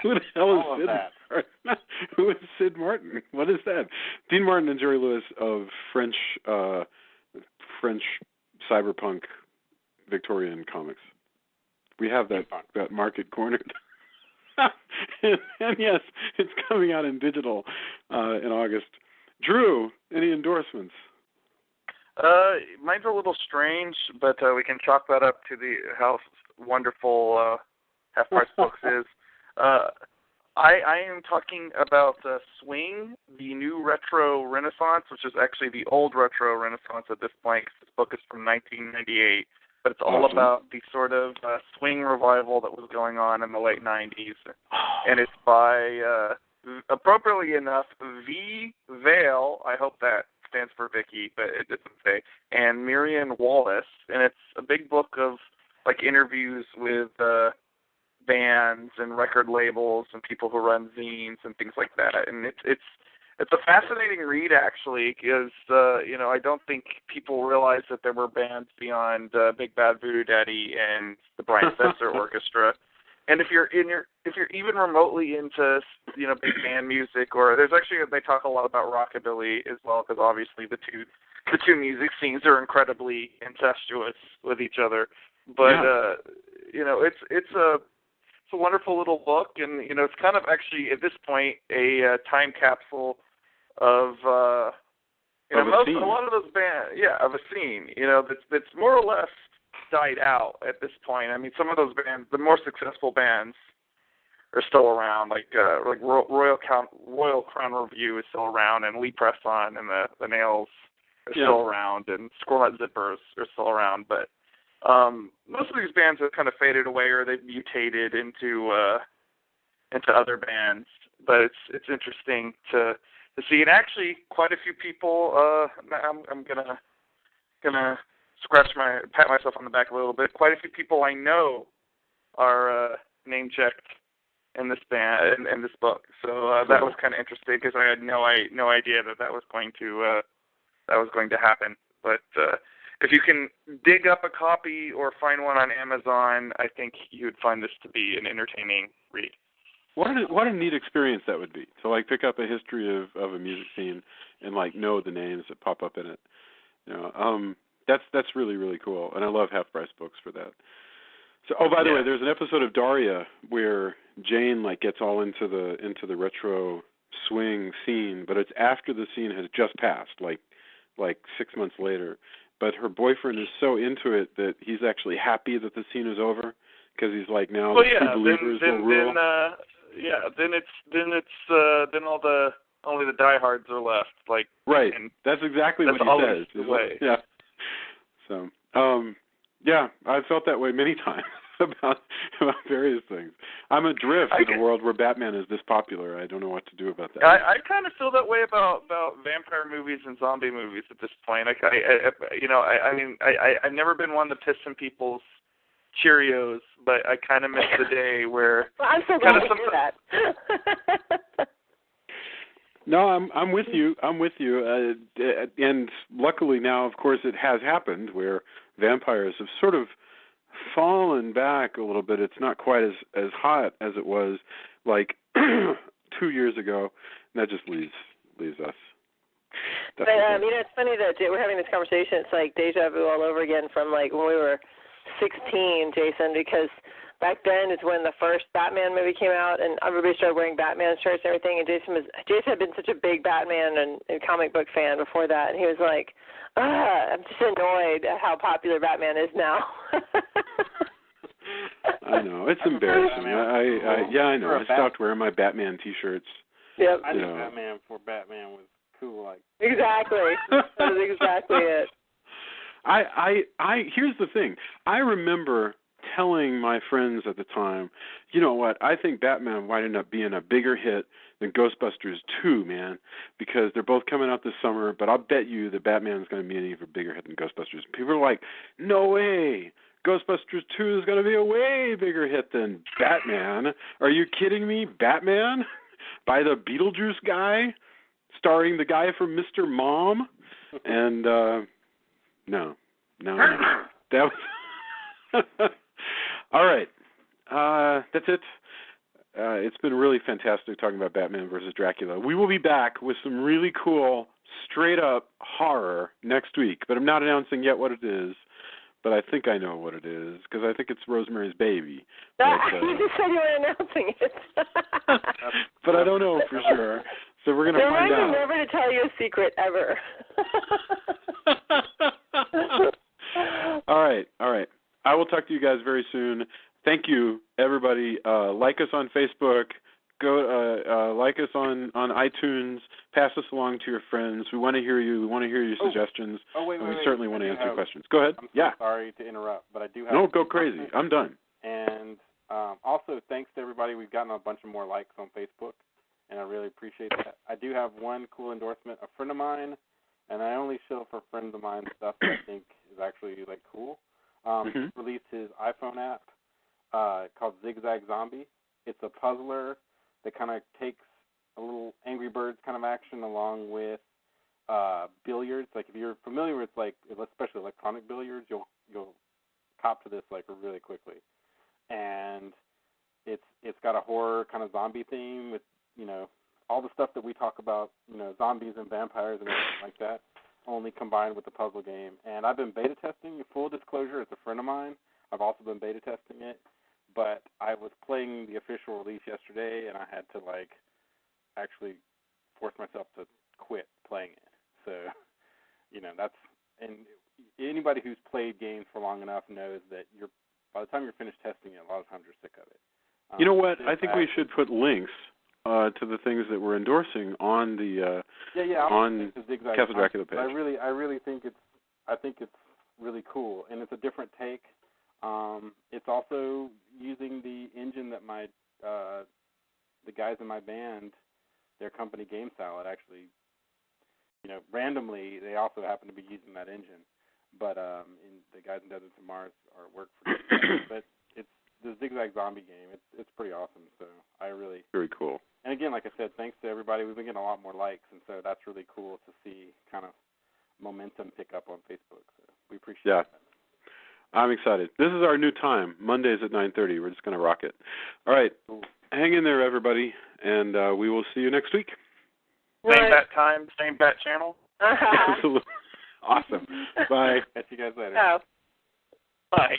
Who the hell is Sid Martin? Who is Sid Martin? What is that? Dean Martin and Jerry Lewis of French cyberpunk Victorian comics. We have that market cornered. and yes, it's coming out in digital in August. Drew, any endorsements? Mine's a little strange, but we can chalk that up to how wonderful Half Price Books is. I am talking about Swing, the new retro renaissance, which is actually the old retro renaissance at this point, 'cause this book is from 1998. But it's all about the sort of swing revival that was going on in the late 90s. And it's by, appropriately enough, V. Vale, I hope that stands for Vicky, but it doesn't say, and Miriam Wallace. And it's a big book of, interviews with bands and record labels and people who run zines and things like that. And it's a fascinating read, actually, because I don't think people realize that there were bands beyond Big Bad Voodoo Daddy and the Brian Setzer Orchestra. And if you're even remotely into big band music, or they talk a lot about rockabilly as well, because obviously the two music scenes are incredibly incestuous with each other. But it's a wonderful little book, and it's kind of actually at this point a time capsule of a lot of those bands, of a scene, that's more or less died out at this point. I mean, some of those bands, the more successful bands, are still around, like Royal Crown Review is still around, and Lee Presson and the Nails are still around, and Squirrel Nut Zippers are still around, but most of these bands have kind of faded away, or they've mutated into other bands. But it's interesting to see. And actually, quite a few people. I'm gonna pat myself on the back a little bit. Quite a few people I know are name checked in this band in this book. So that was kind of interesting because I had no idea that was going to happen. But if you can dig up a copy or find one on Amazon, I think you would find this to be an entertaining read. What a neat experience that would be to like pick up a history of a music scene and like know the names that pop up in it. That's really, really cool, and I love half price books for that. So, by the way, there's an episode of Daria where Jane like gets all into the retro swing scene, but it's after the scene has just passed, like 6 months later. But her boyfriend is so into it that he's actually happy that the scene is over because he's like, now the true believers will rule. Then only the diehards are left. Like, right. That's exactly what he says. Yeah. So, I felt that way many times about various things. I'm adrift in a world where Batman is this popular. I don't know what to do about that. I kind of feel that way about vampire movies and zombie movies at this point. I've never been one to piss in people's Cheerios, but I kind of miss the day where. Well, I'm so glad to hear that. No, I'm with you. And luckily now, of course, it has happened where vampires have sort of fallen back a little bit. It's not quite as hot as it was like 2 years ago. And that just leaves us. But it's funny that we're having this conversation. It's like deja vu all over again from like when we were 16, Jason, because back then is when the first Batman movie came out, and everybody started wearing Batman shirts and everything. And Jason had been such a big Batman and comic book fan before that, and he was like, I'm just annoyed at how popular Batman is now. I know, it's embarrassing. I know. I stopped wearing my Batman T-shirts. Yep. I knew Batman before Batman was cool. Like exactly. That is exactly it. Here's the thing. I remember telling my friends at the time, you know what, I think Batman might end up being a bigger hit than Ghostbusters 2, man, because they're both coming out this summer, but I'll bet you that Batman's going to be an even bigger hit than Ghostbusters. People are like, no way, Ghostbusters 2 is going to be a way bigger hit than Batman. Are you kidding me? Batman? By the Beetlejuice guy? Starring the guy from Mr. Mom? And, no. That was... All right. That's it. It's been really fantastic talking about Batman versus Dracula. We will be back with some really cool, straight-up horror next week, but I'm not announcing yet what it is, but I think I know what it is, because I think it's Rosemary's Baby. But, you just said you were announcing it. but I don't know for sure, so we're going to find out. Never to tell you a secret, ever. All right. I will talk to you guys very soon. Thank you, everybody. Like us on Facebook. Go like us on iTunes. Pass us along to your friends. We want to hear you. We want to hear your suggestions. Wait, we certainly want to answer your questions. Go ahead. I'm so sorry to interrupt, but I do have... No, go crazy. I'm done. And also, thanks to everybody. We've gotten a bunch of more likes on Facebook, and I really appreciate that. I do have one cool endorsement. A friend of mine, and I only show for friends of mine stuff that I think is actually like cool. Released his iPhone app called Zigzag Zombie. It's a puzzler that kind of takes a little Angry Birds kind of action along with billiards. Like if you're familiar with like especially electronic billiards, you'll cop to this like really quickly. And it's got a horror kind of zombie theme with all the stuff that we talk about, zombies and vampires and everything like that, only combined with the puzzle game. And I've been beta testing. Full disclosure, it's a friend of mine. I've also been beta testing it, but I was playing the official release yesterday, and I had to actually force myself to quit playing it. So, that's, and anybody who's played games for long enough knows that by the time you're finished testing it, a lot of times you're sick of it. You know what? I think we should put links to the things that we're endorsing on the on Castle Dracula page. I really think it's really cool, and it's a different take. It's also using the engine that my the guys in my band their company Game Salad actually, randomly they also happen to be using that engine. But in the guys in Deserts of Mars are work for but it's the Zigzag Zombie game. It's pretty awesome. So I really very cool. And again, like I said, thanks to everybody. We've been getting a lot more likes, and so that's really cool to see kind of momentum pick up on Facebook. So we appreciate that. I'm excited. This is our new time. Mondays at 9:30. We're just going to rock it. All right. Cool. Hang in there, everybody, and we will see you next week. Same bat time, same bat channel. Absolutely. Awesome. Bye. Catch you guys later. Oh. Bye.